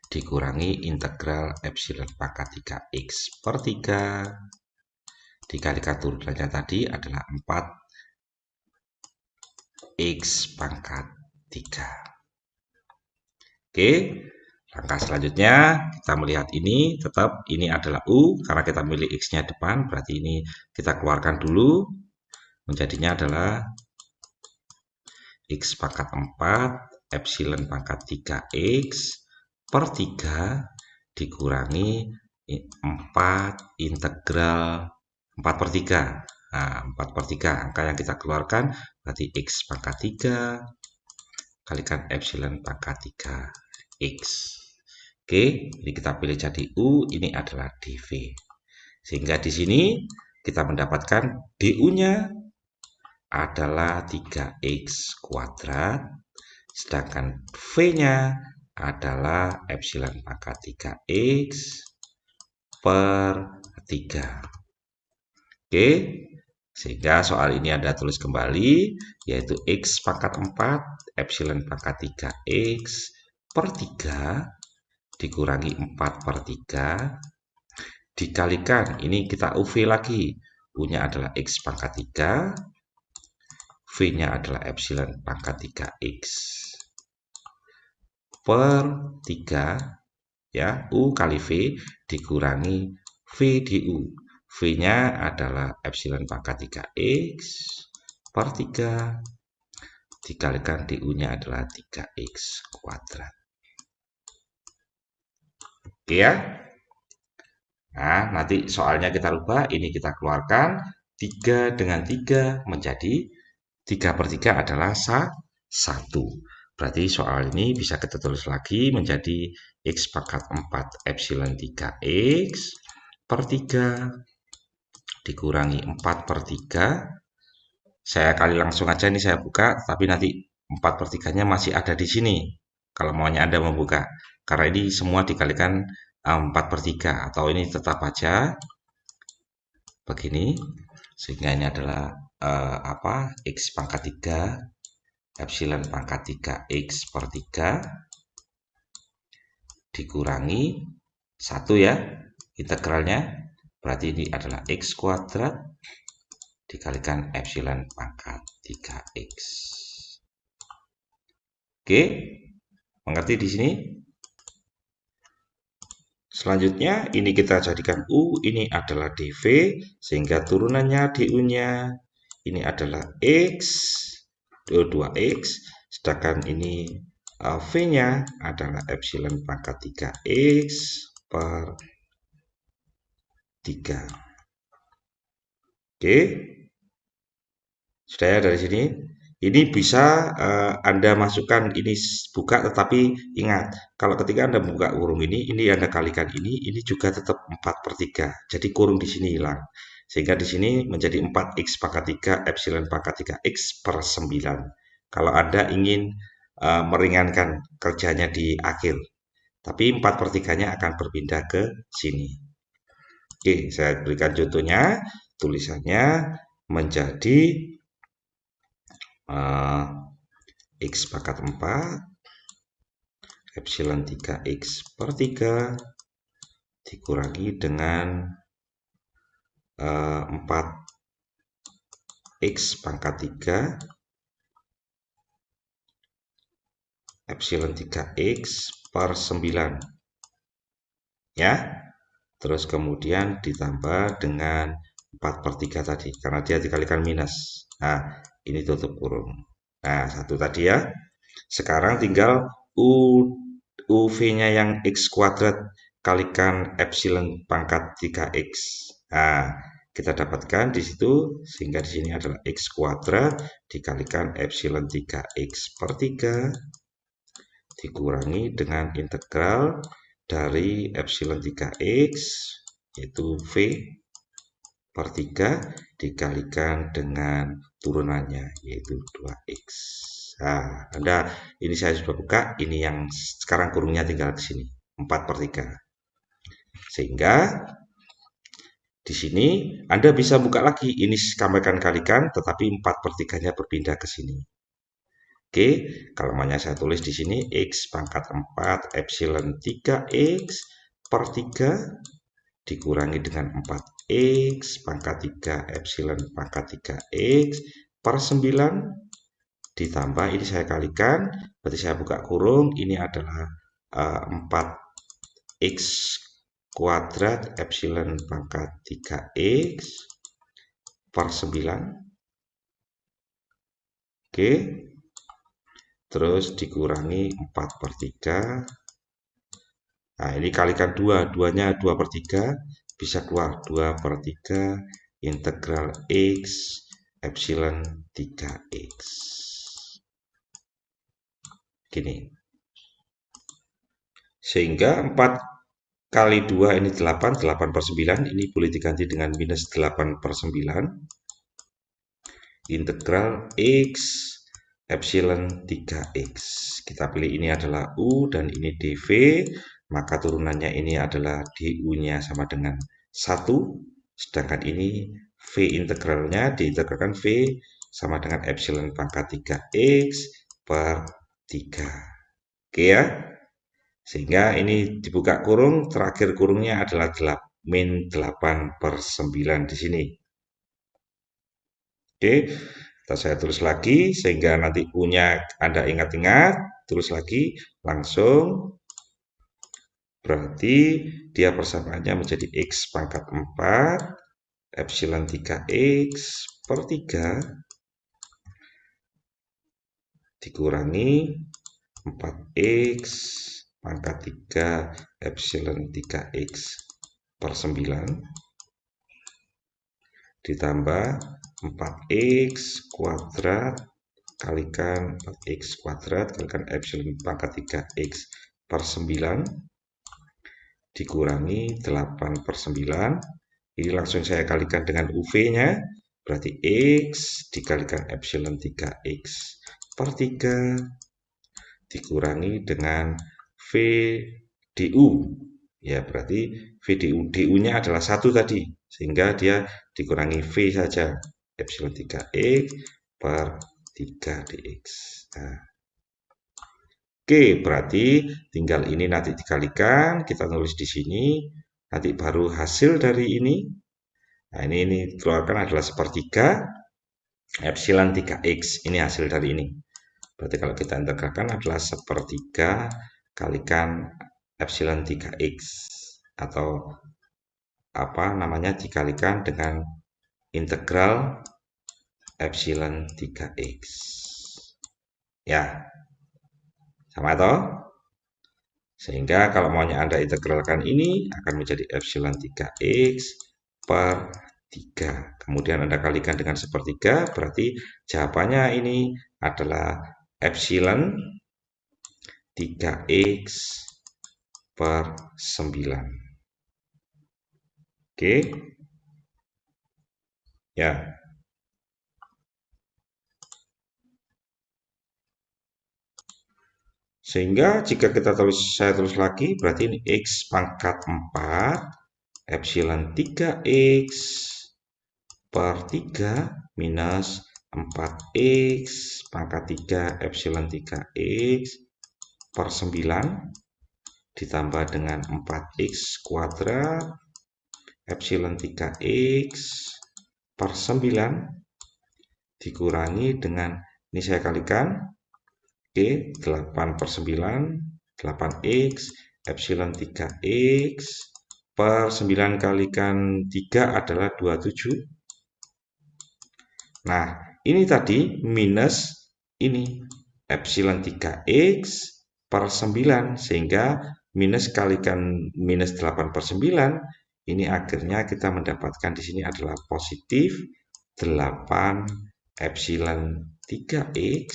dikurangi integral epsilon pangkat 3x per 3 dikalikan turunannya tadi adalah 4x pangkat 3. Oke, langkah selanjutnya kita melihat ini, tetap ini adalah U, karena kita milih X-nya depan, berarti ini kita keluarkan dulu, menjadinya adalah X pangkat 4, epsilon pangkat 3X per 3 dikurangi 4 integral 4 per 3. Nah, 4 per 3, angka yang kita keluarkan berarti X pangkat 3 kalikan epsilon pangkat 3x. Oke, ini kita pilih jadi U, ini adalah dV. Sehingga di sini kita mendapatkan du-nya adalah 3x kuadrat, sedangkan V-nya adalah epsilon pangkat 3x per 3. Oke, sehingga soal ini Anda tulis kembali, yaitu x pangkat 4, epsilon pangkat 3x per 3 dikurangi 4 per 3 dikalikan, ini kita UV lagi, U-nya adalah x pangkat 3, V-nya adalah epsilon pangkat 3x per 3, ya, U kali V dikurangi V du. V-nya adalah epsilon pangkat 3x per 3 dikalikan du-nya adalah 3x kuadrat. Oke ya. Nah, nanti soalnya kita rubah, ini kita keluarkan 3 dengan 3 menjadi 3 per 3 adalah 1. Berarti soal ini bisa kita tulis lagi menjadi x pangkat 4 epsilon 3x per 3 dikurangi 4 per 3. Saya kali langsung aja ini saya buka, tapi nanti 4 per 3-nya masih ada di sini. Kalau maunya Anda membuka. Karena ini semua dikalikan 4 per 3. Atau ini tetap aja begini. Sehingga ini adalah x pangkat 3 epsilon pangkat 3x per 3 dikurangi 1 ya integralnya, berarti ini adalah x kuadrat dikalikan epsilon pangkat 3x. Oke, mengerti di sini? Selanjutnya ini kita jadikan U, ini adalah dV, sehingga turunannya du-nya ini adalah x 2x, sedangkan ini V-nya adalah epsilon pangkat 3x per 3. Oke, sudah ya dari sini. Ini bisa Anda masukkan ini buka, tetapi ingat kalau ketika Anda buka kurung ini Anda kalikan ini juga tetap 4/3. Jadi kurung di sini hilang. Sehingga di sini menjadi 4x pangkat 3 epsilon pangkat 3x per 9. Kalau Anda ingin meringankan kerjanya di akhir. Tapi 4/3-nya akan berpindah ke sini. Oke, saya berikan contohnya. Tulisannya menjadi uh, x pangkat 4 epsilon 3x per 3 dikurangi dengan 4x pangkat 3 epsilon 3x per 9 ya. Terus kemudian ditambah dengan 4/3 tadi karena dia dikalikan minus. Nah, ini tutup kurung. Nah, satu tadi ya. Sekarang tinggal UV-nya yang x kuadrat kalikan epsilon pangkat 3x. Nah, kita dapatkan di situ sehingga di sini adalah x kuadrat dikalikan epsilon 3x per 3 dikurangi dengan integral dari epsilon 3x yaitu V per 3 dikalikan dengan turunannya yaitu 2x. Nah, ini saya sudah buka, ini yang sekarang kurungnya tinggal di sini 4/3. Sehingga di sini Anda bisa buka lagi, ini sampaikan kalikan tetapi 4/3-nya berpindah ke sini. Oke, kalau maunya saya tulis di sini x pangkat 4 epsilon 3x per 3 dikurangi dengan 4x pangkat 3 epsilon pangkat 3x per 9 ditambah ini saya kalikan, berarti saya buka kurung, ini adalah 4x kuadrat epsilon pangkat 3x per 9. Oke, terus dikurangi 4/3. Nah, ini kalikan 2, 2-nya 2/3 bisa keluar 2/3 integral x epsilon 3x. Gini. Sehingga 4 kali 2 ini 8, 8/9, ini boleh diganti dengan minus 8/9. Integral x epsilon 3x. Kita pilih ini adalah U dan ini dV, maka turunannya ini adalah du-nya sama dengan 1, sedangkan ini V integralnya diintegralkan V sama dengan epsilon pangkat 3x per 3. Oke ya. Sehingga ini dibuka kurung, terakhir kurungnya adalah min 8/9 di sini. Oke, saya tulis lagi sehingga nanti U-nya Anda ingat-ingat, tulis lagi langsung. Berarti dia persamaannya menjadi x pangkat 4 epsilon 3x per 3 dikurangi 4x pangkat 3 epsilon 3x per 9 ditambah 4x kuadrat kalikan 4x kuadrat kalikan epsilon pangkat 3x per 9 dikurangi 8/9. Ini langsung saya kalikan dengan UV-nya, berarti x dikalikan epsilon 3x per 3 dikurangi dengan V du. Ya, berarti V du-nya adalah 1 tadi, sehingga dia dikurangi V saja, epsilon 3x per 3 dx. Nah, oke, berarti tinggal ini nanti dikalikan, kita tulis di sini, nanti baru hasil dari ini. Nah, ini keluarkan adalah 1/3 epsilon 3x, ini hasil dari ini. Berarti kalau kita integralkan adalah 1/3 kalikan epsilon 3x atau apa namanya dikalikan dengan integral epsilon 3x. Ya, sama toh? Sehingga kalau maunya Anda integralkan ini akan menjadi epsilon 3x per 3. Kemudian Anda kalikan dengan 1/3, berarti jawabannya ini adalah epsilon 3x per 9. Oke, ya. Sehingga jika saya tulis lagi, berarti ini x pangkat 4 epsilon 3x per 3 minus 4x pangkat 3 epsilon 3x per 9 ditambah dengan 4x kuadrat epsilon 3x per 9 dikurangi dengan, ini saya kalikan, oke, 8 per 9, 8x epsilon 3x per 9 kalikan 3 adalah 27. Nah, ini tadi minus ini epsilon 3x per 9, sehingga minus kalikan minus 8 per 9, ini akhirnya kita mendapatkan di sini adalah positif 8 epsilon 3x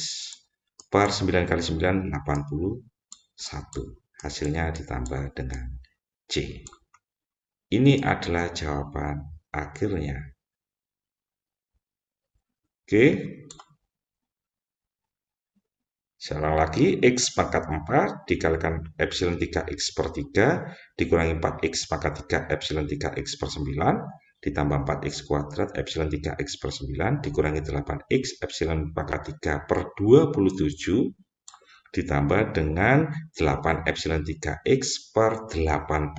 per 9 kali 9, 81. Hasilnya ditambah dengan C. Ini adalah jawaban akhirnya. Oke. Saya ulang lagi, x pangkat 4 dikalikan epsilon 3x per 3 dikurangi 4x pangkat 3 epsilon 3x per 9 ditambah 4x kuadrat epsilon 3x per 9 dikurangi 8x epsilon pangkat 3 per 27 ditambah dengan 8 epsilon 3x per 81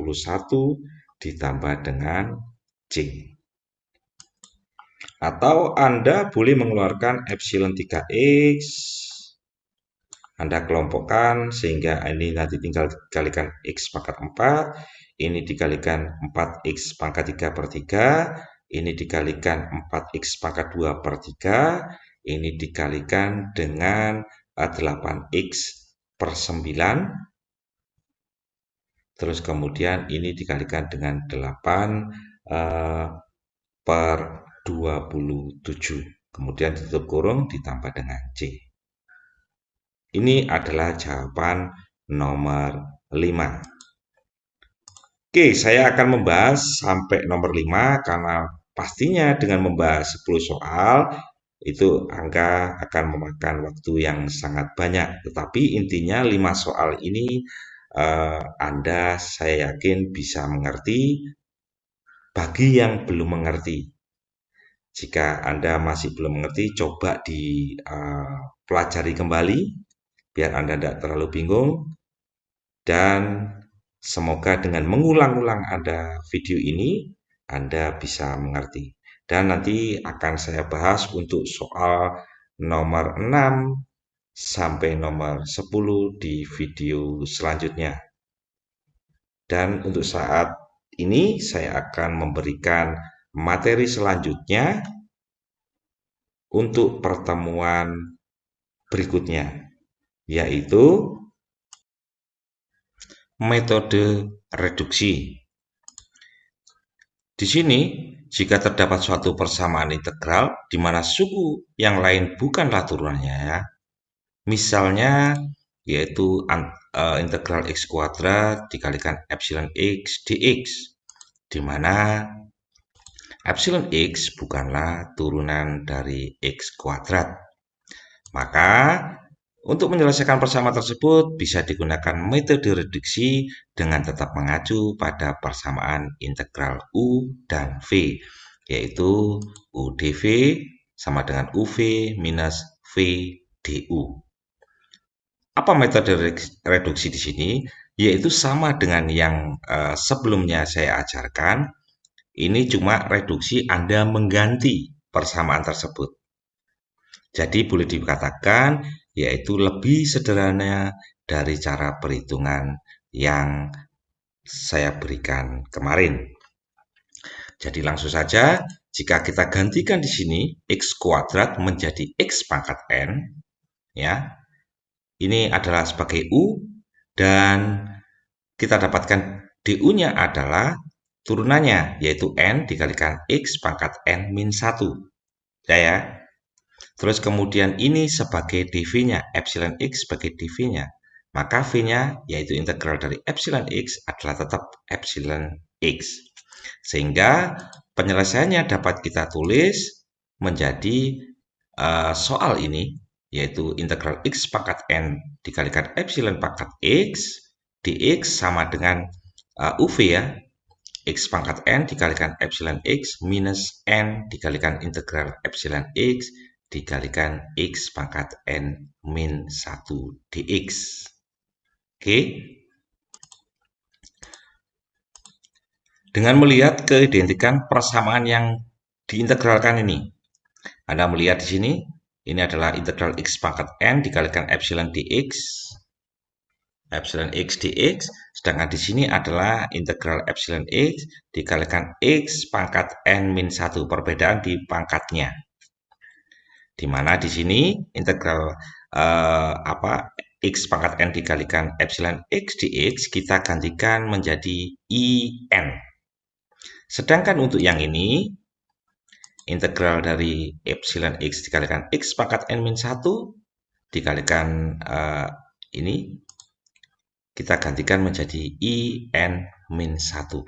ditambah dengan C. Atau Anda boleh mengeluarkan epsilon 3x, Anda kelompokkan sehingga ini nanti tinggal dikalikan x pangkat 4, ini dikalikan 4x pangkat 3 per 3, ini dikalikan 4x pangkat 2 per 3, ini dikalikan dengan 8x per 9, terus kemudian ini dikalikan dengan 8 per 27, kemudian ditutup kurung ditambah dengan C. Ini adalah jawaban nomor 5. Oke, saya akan membahas sampai nomor 5 karena pastinya dengan membahas 10 soal itu angka akan memakan waktu yang sangat banyak. Tetapi intinya 5 soal ini Anda saya yakin bisa mengerti. Bagi yang belum mengerti, jika Anda masih belum mengerti, coba dipelajari kembali biar Anda tidak terlalu bingung, dan semoga dengan mengulang-ulang Anda video ini, Anda bisa mengerti. Dan nanti akan saya bahas untuk soal nomor 6 sampai nomor 10 di video selanjutnya. Dan untuk saat ini saya akan memberikan materi selanjutnya untuk pertemuan berikutnya, yaitu metode reduksi. Di sini, jika terdapat suatu persamaan integral di mana suku yang lain bukanlah turunannya, misalnya yaitu integral x kuadrat dikalikan epsilon x dx, di mana epsilon x bukanlah turunan dari x kuadrat. Maka untuk menyelesaikan persamaan tersebut bisa digunakan metode reduksi dengan tetap mengacu pada persamaan integral U dan V, yaitu U dV sama dengan UV minus V du. Apa metode reduksi di sini? Yaitu sama dengan yang sebelumnya saya ajarkan. Ini cuma reduksi Anda mengganti persamaan tersebut. Jadi boleh dikatakan yaitu lebih sederhana dari cara perhitungan yang saya berikan kemarin. Jadi langsung saja, jika kita gantikan di sini x kuadrat menjadi x pangkat n, ya, ini adalah sebagai u, dan kita dapatkan du-nya adalah turunannya, yaitu n dikalikan x pangkat n min 1. Ya. Terus kemudian ini sebagai dv-nya, epsilon x sebagai dv-nya. Maka v-nya yaitu integral dari epsilon x adalah tetap epsilon x. Sehingga penyelesaiannya dapat kita tulis menjadi soal ini, yaitu integral x pangkat n dikalikan epsilon pangkat x dx sama dengan uv ya, x pangkat n dikalikan epsilon x minus n dikalikan integral epsilon x dikalikan x pangkat n min 1 dx. Oke. Dengan melihat keidentikan persamaan yang diintegralkan ini, Anda melihat di sini, ini adalah integral x pangkat n dikalikan epsilon x dx, sedangkan di sini adalah integral epsilon x dikalikan x pangkat n min 1, perbedaan di pangkatnya. Di mana di sini integral x pangkat n dikalikan epsilon x dx kita gantikan menjadi in. Sedangkan untuk yang ini, integral dari epsilon x dikalikan x pangkat n min 1 dikalikan ini, kita gantikan menjadi in min 1. Oke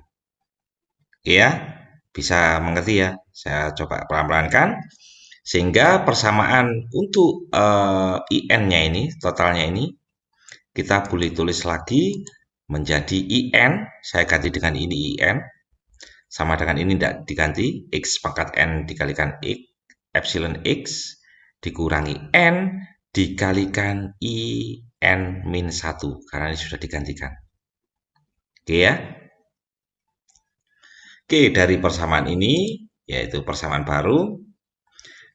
ya, bisa mengerti ya? Saya coba pelan-pelankan. Sehingga persamaan untuk in-nya ini, totalnya ini, kita boleh tulis lagi menjadi in, saya ganti dengan ini in, sama dengan ini tidak diganti, x pangkat n dikalikan x, epsilon x, dikurangi n, dikalikan in min 1, karena ini sudah digantikan. Oke ya. Oke, dari persamaan ini, yaitu persamaan baru,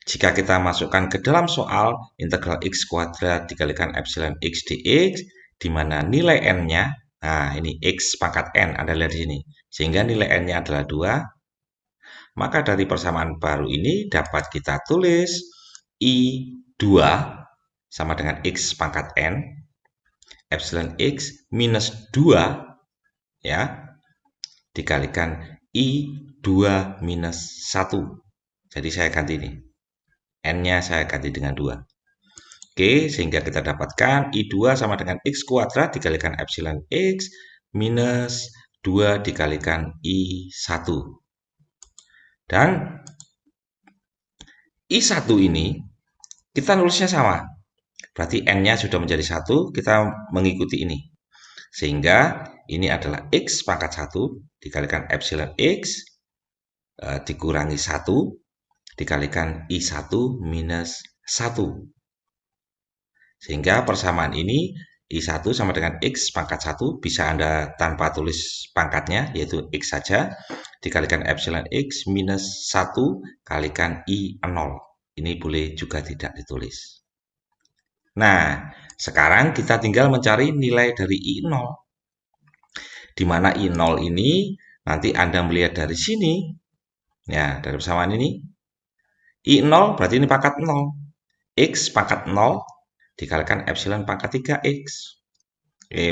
jika kita masukkan ke dalam soal integral x kuadrat dikalikan epsilon x dx, di mana nilai n-nya, nah ini x pangkat n, Anda lihat di sini, sehingga nilai n-nya adalah 2, maka dari persamaan baru ini dapat kita tulis I2 sama dengan x pangkat n, epsilon x minus 2, ya, dikalikan I2 minus 1. Jadi saya ganti ini. N-nya saya ganti dengan 2. Oke, sehingga kita dapatkan I2 sama dengan X kuadrat dikalikan epsilon X minus 2 dikalikan I1. Dan I1 ini kita nulisnya sama. Berarti N-nya sudah menjadi 1, kita mengikuti ini. Sehingga ini adalah X pangkat 1 dikalikan epsilon X dikurangi 1 dikalikan I1 minus 1. Sehingga persamaan ini I1 sama dengan X pangkat 1, bisa Anda tanpa tulis pangkatnya, yaitu X saja, dikalikan epsilon X minus 1 kalikan I0. Ini boleh juga tidak ditulis. Nah, sekarang kita tinggal mencari nilai dari I0. Di mana I0 ini nanti Anda melihat dari sini, ya, dari persamaan ini, I0 berarti ini pangkat 0. X pangkat 0 dikalikan epsilon pangkat 3x.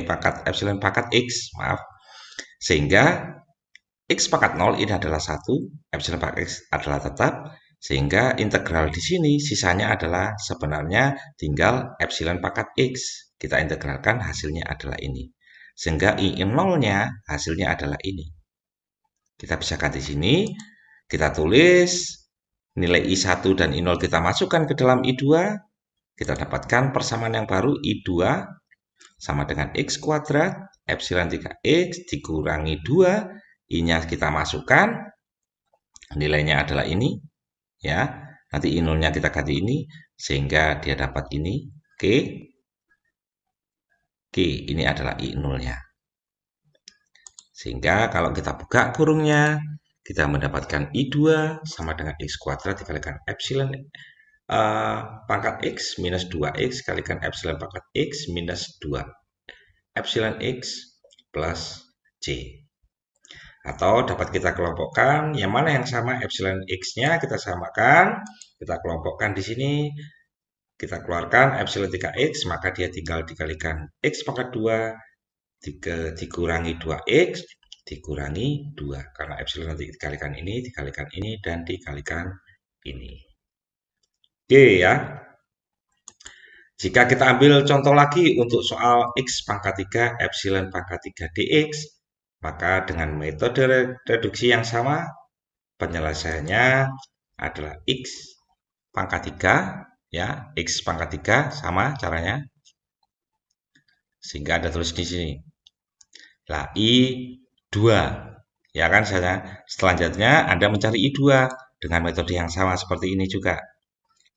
Pangkat epsilon pangkat x, maaf. Sehingga x pangkat 0 ini adalah 1, epsilon pangkat x adalah tetap. Sehingga integral di sini sisanya adalah sebenarnya tinggal epsilon pangkat x. Kita integralkan, hasilnya adalah ini. Sehingga I0-nya hasilnya adalah ini. Kita bisa ganti sini, kita tulis nilai I1 dan I0 kita masukkan ke dalam I2, kita dapatkan persamaan yang baru I2 sama dengan X kuadrat, epsilon 3X dikurangi 2, I-nya kita masukkan, nilainya adalah ini, ya. Nanti I0-nya kita ganti ini, sehingga dia dapat ini, Oke. Oke, ini adalah I0-nya. Sehingga kalau kita buka kurungnya, kita mendapatkan I2 sama dengan X kuadrat dikalikan epsilon pangkat X minus 2X kalikan epsilon pangkat X minus 2. Epsilon X plus C. Atau dapat kita kelompokkan, yang mana yang sama epsilon X-nya kita samakan, kita kelompokkan di sini, kita keluarkan epsilon 3X, maka dia tinggal dikalikan X pangkat 2, dikurangi 2X, dikurangi 2. Karena epsilon nanti dikalikan ini, dan dikalikan ini. Oke ya. Jika kita ambil contoh lagi untuk soal X pangkat 3 epsilon pangkat 3 dx, maka dengan metode reduksi yang sama, penyelesaiannya adalah X pangkat 3, ya, X pangkat 3 sama caranya, sehingga ada tulis di sini. Lah, I2, ya kan saya. Selanjutnya Anda mencari I2 dengan metode yang sama seperti ini juga.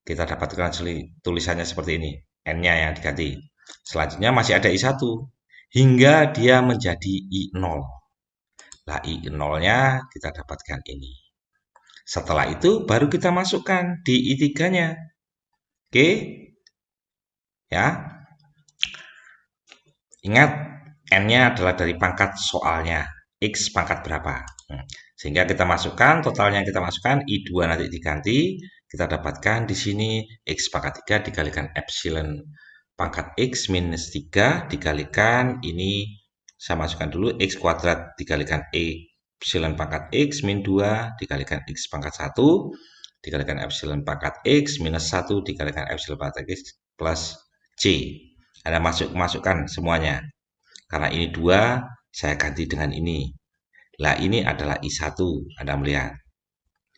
Kita dapatkan tulisannya seperti ini, N-nya yang diganti. Selanjutnya masih ada I1 hingga dia menjadi I0. Nah, I0-nya kita dapatkan ini. Setelah itu baru kita masukkan di I3-nya. Oke? Ya. Ingat, N-nya adalah dari pangkat soalnya. X pangkat berapa. Sehingga kita masukkan, totalnya kita masukkan, I2 nanti diganti, kita dapatkan di sini X pangkat 3 dikalikan epsilon pangkat X minus 3 dikalikan, ini saya masukkan dulu, X kuadrat dikalikan epsilon pangkat X min 2 dikalikan X pangkat 1 dikalikan epsilon pangkat X minus 1 dikalikan epsilon pangkat X plus C. Anda masukkan semuanya. Karena ini 2, saya ganti dengan ini. Lah ini adalah I1, Anda melihat.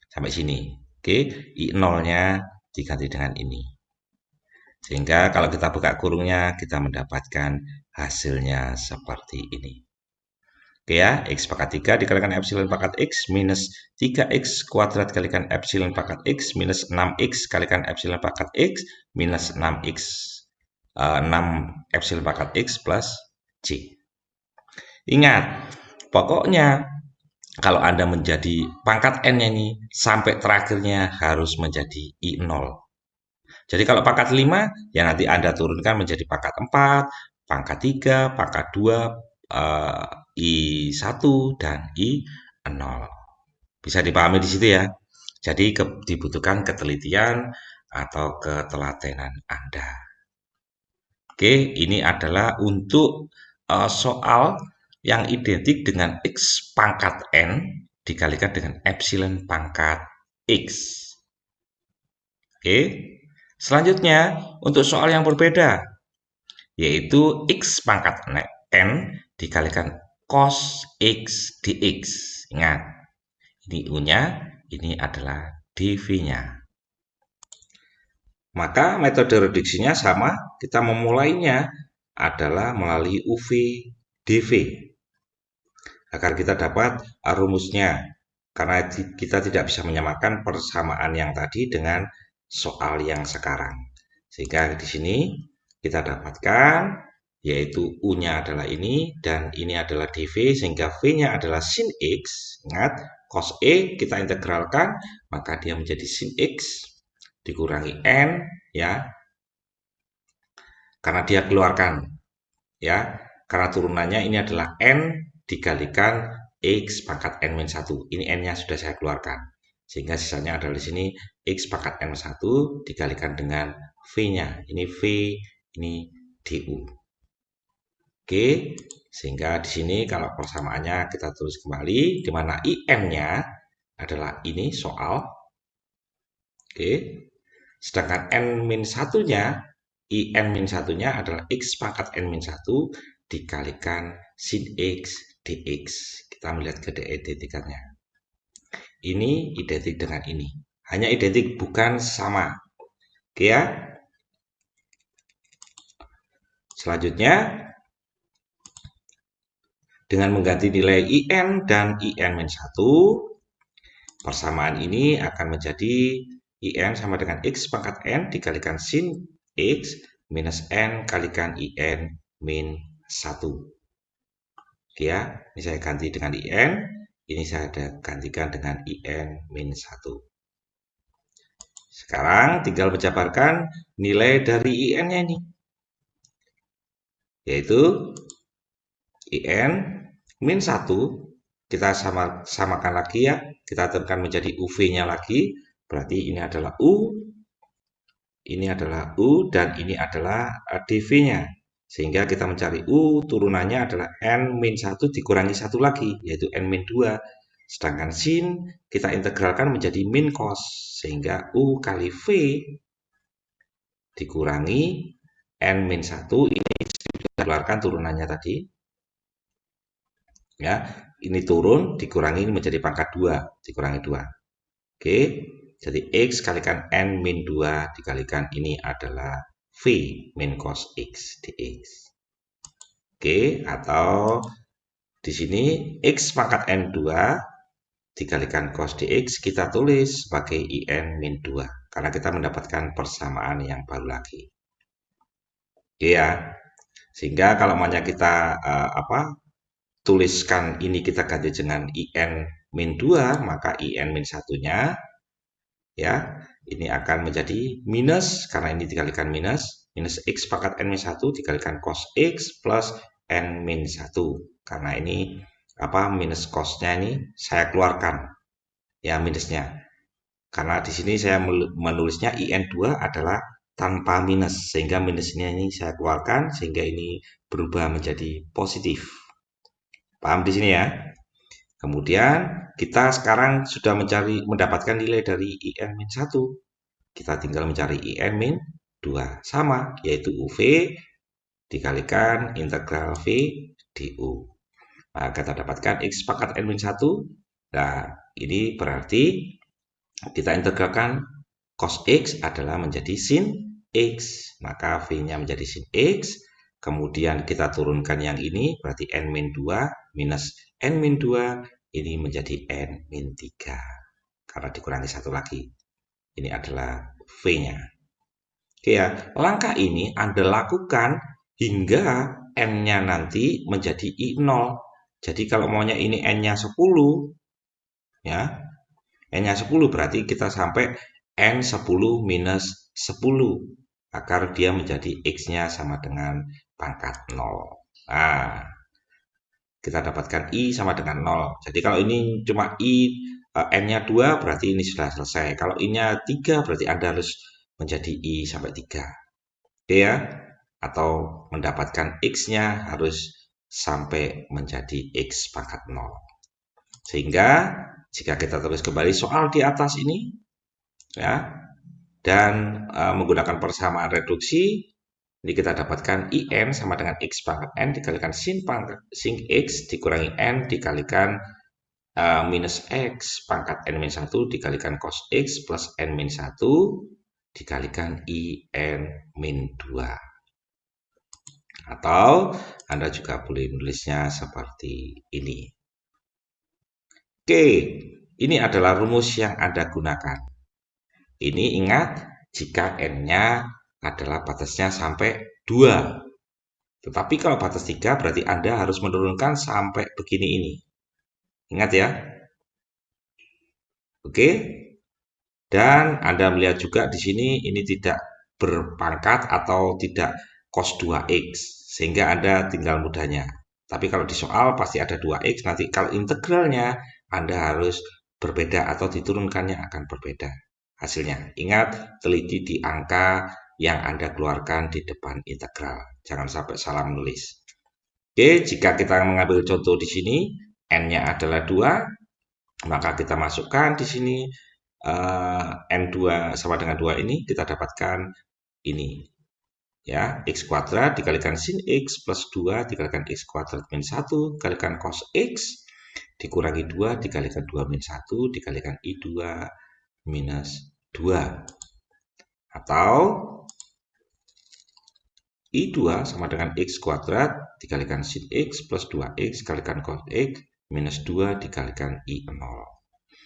Sampai sini. Oke, I0-nya diganti dengan ini. Sehingga kalau kita buka kurungnya, kita mendapatkan hasilnya seperti ini. Oke ya, X pangkat 3 dikalikan epsilon pangkat X minus 3X kuadrat kalikan epsilon pangkat X minus 6X kalikan epsilon pangkat X minus 6X 6 epsilon pangkat X plus C. Ingat, pokoknya kalau Anda menjadi pangkat N-nya ini, sampai terakhirnya harus menjadi I0. Jadi kalau pangkat 5, ya nanti Anda turunkan menjadi pangkat 4, pangkat 3, pangkat 2, I1, dan I0. Bisa dipahami di situ ya. Jadi dibutuhkan ketelitian atau ketelatenan Anda. Oke, ini adalah untuk soal yang identik dengan X pangkat N dikalikan dengan epsilon pangkat X. Oke, selanjutnya untuk soal yang berbeda, yaitu X pangkat N dikalikan cos X dx. Ingat, ini U-nya, ini adalah dV-nya. Maka metode reduksinya sama, kita memulainya adalah melalui UV dV. Agar kita dapat rumusnya, karena kita tidak bisa menyamakan persamaan yang tadi dengan soal yang sekarang. Sehingga di sini kita dapatkan, yaitu U-nya adalah ini, dan ini adalah dV, sehingga V-nya adalah sin X. Ingat, cos E kita integralkan, maka dia menjadi sin X dikurangi N, ya, karena dia keluarkan, ya, karena turunannya ini adalah N dikalikan X pangkat N-1. Ini N-nya sudah saya keluarkan. Sehingga sisanya adalah di sini X pangkat N-1 dikalikan dengan V-nya. Ini V, ini DU. Oke, sehingga di sini kalau persamaannya kita tulis kembali, di mana IM-nya adalah ini soal. Oke, sedangkan N-1-nya, IN-1-nya adalah X pangkat N-1 dikalikan sin X dx. Kita melihat ke identikannya. Ini identik dengan ini. Hanya identik, bukan sama. Oke ya. Selanjutnya, dengan mengganti nilai IN dan IN-1, persamaan ini akan menjadi IN sama dengan X pangkat N dikalikan sin X minus N kalikan IN min 1. Oke ya, ini saya ganti dengan IN, ini saya gantikan dengan IN min 1. Sekarang tinggal menjabarkan nilai dari IN-nya ini, yaitu IN min 1, kita samakan lagi ya, kita turunkan menjadi UV-nya lagi, berarti ini adalah U, ini adalah U, dan ini adalah dV-nya. Sehingga kita mencari U, turunannya adalah N-1 dikurangi 1 lagi, yaitu N-2. Sedangkan sin kita integralkan menjadi min cos, sehingga U kali V dikurangi N-1, ini sudah keluarkan turunannya tadi. Ya, ini turun, dikurangi ini menjadi pangkat 2, dikurangi 2. Oke, jadi X kalikan N-2 dikalikan ini adalah V min cos X dx. Oke, atau di sini X pangkat N2 dikalikan cos dx kita tulis sebagai IN min 2 karena kita mendapatkan persamaan yang baru lagi. Oke ya. Sehingga kalau maunya kita tuliskan ini kita ganti dengan IN min 2, maka IN min 1-nya ya, ini akan menjadi minus karena ini dikalikan minus X pangkat N min 1 dikalikan cos X plus N min 1. Karena ini minus cosnya ini saya keluarkan ya minusnya. Karena di sini saya menulisnya IN2 adalah tanpa minus, sehingga minusnya ini saya keluarkan, sehingga ini berubah menjadi positif. Paham di sini ya? Kemudian kita sekarang sudah mendapatkan nilai dari IN-1. Kita tinggal mencari IN-2. Sama, yaitu UV dikalikan integral V du. Nah, kita dapatkan X pangkat N-1. Nah, ini berarti kita integralkan cos X adalah menjadi sin X. Maka V-nya menjadi sin X. Kemudian kita turunkan yang ini, berarti N-2 minus N-2, ini menjadi N-3. Karena dikurangi satu lagi. Ini adalah V-nya. Oke ya, langkah ini Anda lakukan hingga N-nya nanti menjadi I0. Jadi kalau maunya ini N-nya 10, ya, N-nya 10 berarti kita sampai N10 minus 10 agar dia menjadi X-nya sama dengan pangkat 0. Nah, kita dapatkan I sama dengan 0. Jadi kalau ini cuma N-nya 2 berarti ini sudah selesai. Kalau I-nya 3 berarti Anda harus menjadi I sampai 3. Oke ya? Atau mendapatkan X-nya harus sampai menjadi X pangkat 0. Sehingga jika kita tulis kembali soal di atas ini, ya, dan menggunakan persamaan reduksi, ini kita dapatkan IN sama dengan X pangkat N dikalikan sin X dikurangi N dikalikan minus X pangkat N-1 dikalikan cos X plus N-1 dikalikan IN-2. Atau Anda juga boleh menulisnya seperti ini. Oke, ini adalah rumus yang Anda gunakan. Ini ingat, jika N-nya adalah batasnya sampai 2. Tetapi kalau batas 3 berarti Anda harus menurunkan sampai begini ini. Ingat ya. Oke. Dan Anda melihat juga di sini ini tidak berpangkat atau tidak cos 2x. Sehingga Anda tinggal mudahnya. Tapi kalau di soal pasti ada 2x. Nanti kalau integralnya Anda harus berbeda atau diturunkannya akan berbeda hasilnya. Ingat, teliti di angka yang Anda keluarkan di depan integral. Jangan sampai salah menulis. Oke, jika kita mengambil contoh di sini, N-nya adalah 2, maka kita masukkan di sini N2 sama dengan 2 ini, kita dapatkan ini. Ya, X kuadrat dikalikan sin X plus 2 dikalikan X kuadrat min 1 dikalikan cos X dikurangi 2 dikalikan 2 min 1 dikalikan I2 minus 2. Atau I2 sama dengan X kuadrat dikalikan sin X plus 2X dikalikan cos X minus 2 dikalikan I0.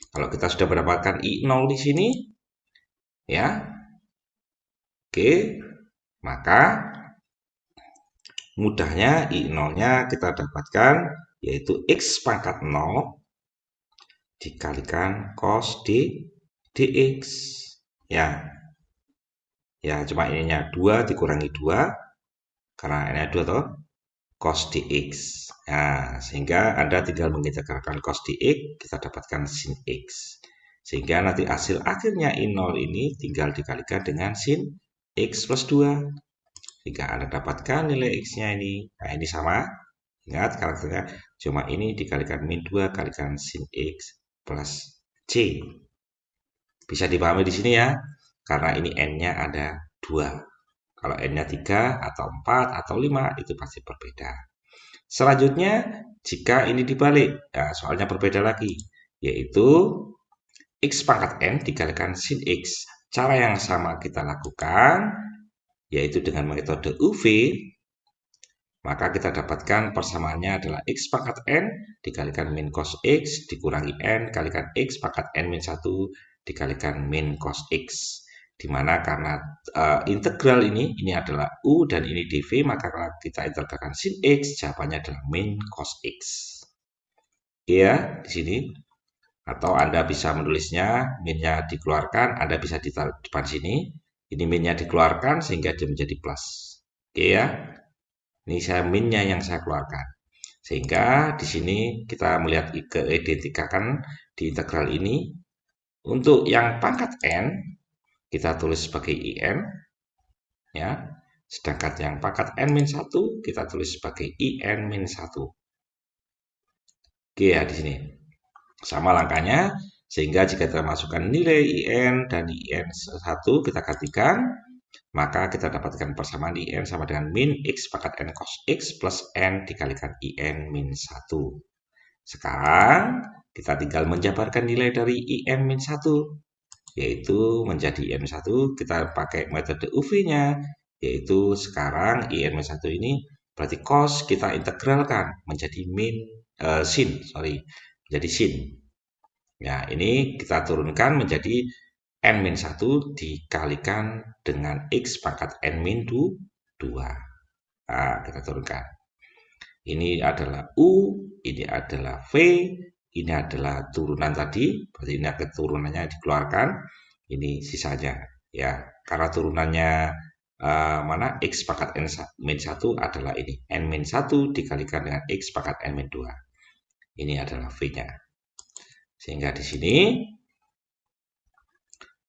Kalau kita sudah mendapatkan I0 di sini, ya, oke, maka mudahnya I0-nya kita dapatkan yaitu X pangkat 0 dikalikan cos dx. Ya, cuma ininya 2 dikurangi 2 karena ini 2 toh cos dx. Nah, sehingga Anda tinggal mengintegralkan cos dx, kita dapatkan sin x. Sehingga nanti hasil akhirnya I0 ini tinggal dikalikan dengan sin x plus 2. Jika Anda dapatkan nilai X-nya ini, nah ini sama. Ingat karakternya cuma ini dikalikan min 2 kalikan sin X plus C. Bisa dipahami di sini ya, karena ini N-nya ada 2. Kalau N-nya 3 atau 4 atau 5 itu pasti berbeda. Selanjutnya, jika ini dibalik, nah, soalnya berbeda lagi, yaitu X pangkat N dikalikan sin X. Cara yang sama kita lakukan, yaitu dengan metode UV, maka kita dapatkan persamaannya adalah X pangkat N dikalikan min cos X dikurangi N kalikan X pangkat N min 1 dikalikan min cos X. Dimana karena integral ini adalah U dan ini dV, maka kalau kita integralkan sin X, jawabannya adalah min cos X. Ya, di sini. Atau Anda bisa menulisnya, minnya dikeluarkan, Anda bisa di depan sini. Ini minnya dikeluarkan sehingga dia menjadi plus. Oke ya. Ini saya minnya yang saya keluarkan. Sehingga di sini kita melihat keidentikakan di integral ini. Untuk yang pangkat N, kita tulis sebagai IN. Ya. Sedangkan yang pangkat N-1, kita tulis sebagai IN-1. Oke ya, di sini. Sama langkahnya, sehingga jika kita masukkan nilai IN dan IN1 kita gantikan, maka kita dapatkan persamaan IN sama dengan min X pangkat N cos X plus N dikalikan IN min 1. Sekarang kita tinggal menjabarkan nilai dari IN min 1, yaitu menjadi IN min 1, kita pakai metode UV-nya, yaitu sekarang IN min 1 ini berarti cos kita integralkan menjadi sin, menjadi sin. Ya, ini kita turunkan menjadi N-1 dikalikan dengan X pangkat N-2. Nah, kita turunkan. Ini adalah U, ini adalah V, ini adalah turunan tadi, berarti ini keturunannya dikeluarkan, ini sisanya. Ya, karena turunannya mana X pangkat N-1 adalah ini, N-1 dikalikan dengan X pangkat N-2. Ini adalah V-nya. Sehingga di sini,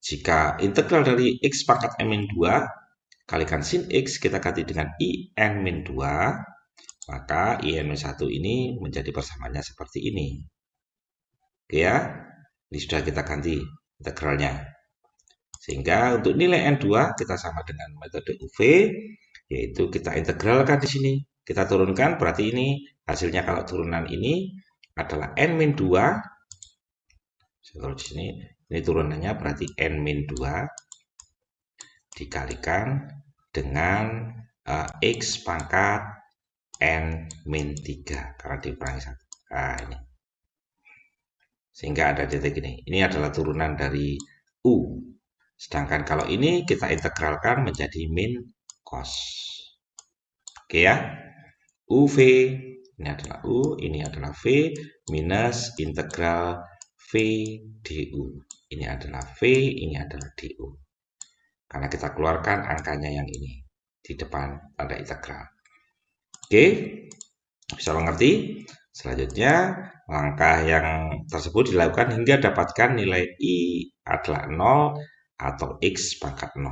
jika integral dari X pangkat N-2 kalikan sin X kita ganti dengan IN-2, maka IN-1 ini menjadi persamaannya seperti ini. Oke ya, ini sudah kita ganti integralnya. Sehingga untuk nilai N2 kita sama dengan metode UV, yaitu kita integralkan di sini. Kita turunkan, berarti ini hasilnya kalau turunan ini adalah N-2. Saya taruh di sini, ini turunannya berarti N-2 dikalikan dengan X pangkat N-3 karena dikurangi 1. Nah, ini. Sehingga ada titik ini. Ini adalah turunan dari U. Sedangkan kalau ini kita integralkan menjadi min cos. Oke ya. UV ini adalah U, ini adalah V minus integral V du. Ini adalah V, ini adalah du. Karena kita keluarkan angkanya yang ini di depan tanda integral. Oke, bisa mengerti? Selanjutnya, langkah yang tersebut dilakukan hingga dapatkan nilai I adalah 0 atau X pangkat 0.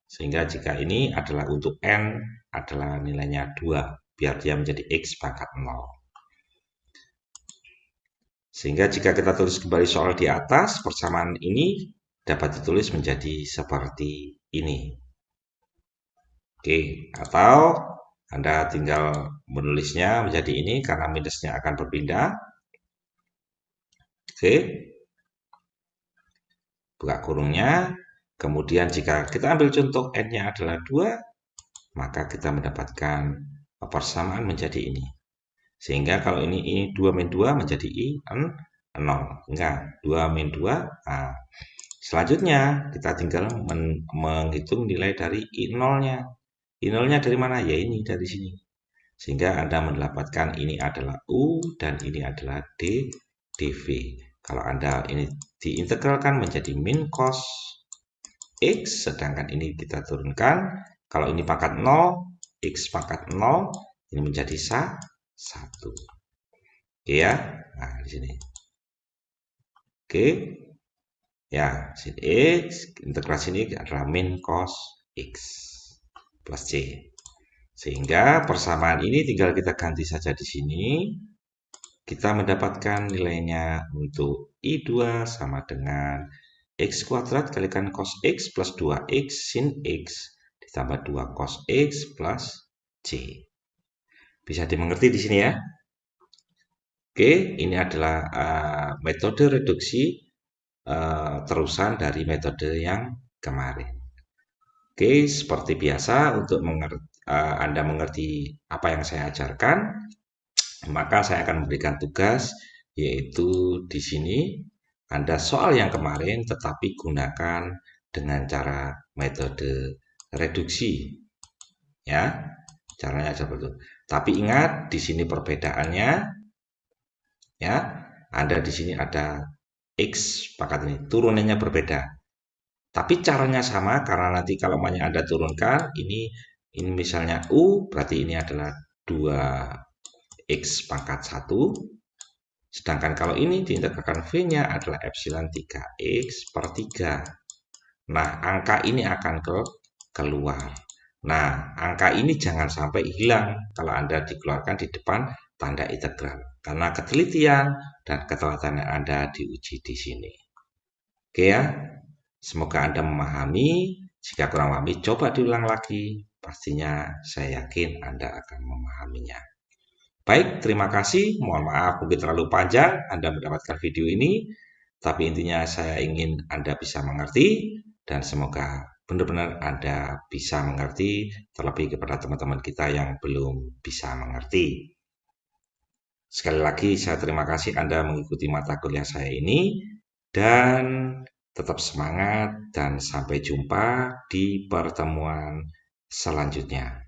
Sehingga jika ini adalah untuk N adalah nilainya 2, biar dia menjadi X pangkat 0. Sehingga jika kita tulis kembali soal di atas, persamaan ini dapat ditulis menjadi seperti ini. Oke, atau Anda tinggal menulisnya menjadi ini karena minusnya akan berpindah. Oke. Buka kurungnya. Kemudian jika kita ambil contoh N-nya adalah 2, maka kita mendapatkan persamaan menjadi ini. Sehingga kalau ini 2 min 2 menjadi I 0. Enggak, 2 min 2. Nah, selanjutnya kita tinggal menghitung nilai dari I0-nya. I0-nya dari mana? Ya ini, dari sini. Sehingga Anda mendapatkan ini adalah U dan ini adalah dV. Kalau Anda ini diintegralkan menjadi min cos X, sedangkan ini kita turunkan. Kalau ini pangkat 0, X pangkat 0, ini menjadi 1. Oke ya, nah di sini. Oke, ya sin X, integrasi ini adalah min cos X plus C. Sehingga persamaan ini tinggal kita ganti saja di sini. Kita mendapatkan nilainya untuk I2 sama dengan X kuadrat kalikan cos X plus 2X sin X ditambah 2 cos X plus C. Bisa dimengerti di sini ya? Oke, ini adalah metode reduksi terusan dari metode yang kemarin. Oke, seperti biasa untuk Anda mengerti apa yang saya ajarkan, maka saya akan memberikan tugas, yaitu di sini Anda soal yang kemarin tetapi gunakan dengan cara metode reduksi. Ya, caranya seperti itu. Tapi ingat di sini perbedaannya, ya. Anda di sini ada X pangkat ini, turunannya berbeda. Tapi caranya sama karena nanti kalau banyak Anda turunkan, ini misalnya U, berarti ini adalah 2X pangkat 1. Sedangkan kalau ini diintegralkan V-nya adalah epsilon 3X per 3. Nah, angka ini akan keluar. Nah, angka ini jangan sampai hilang kalau Anda dikeluarkan di depan tanda integral. Karena ketelitian dan keteladanan Anda diuji di sini. Oke ya, semoga Anda memahami. Jika kurang pahami, coba diulang lagi. Pastinya saya yakin Anda akan memahaminya. Baik, terima kasih. Mohon maaf mungkin terlalu panjang Anda mendapatkan video ini. Tapi intinya saya ingin Anda bisa mengerti dan semoga benar-benar Anda bisa mengerti, terlebih kepada teman-teman kita yang belum bisa mengerti. Sekali lagi saya terima kasih Anda mengikuti mata kuliah saya ini dan tetap semangat dan sampai jumpa di pertemuan selanjutnya.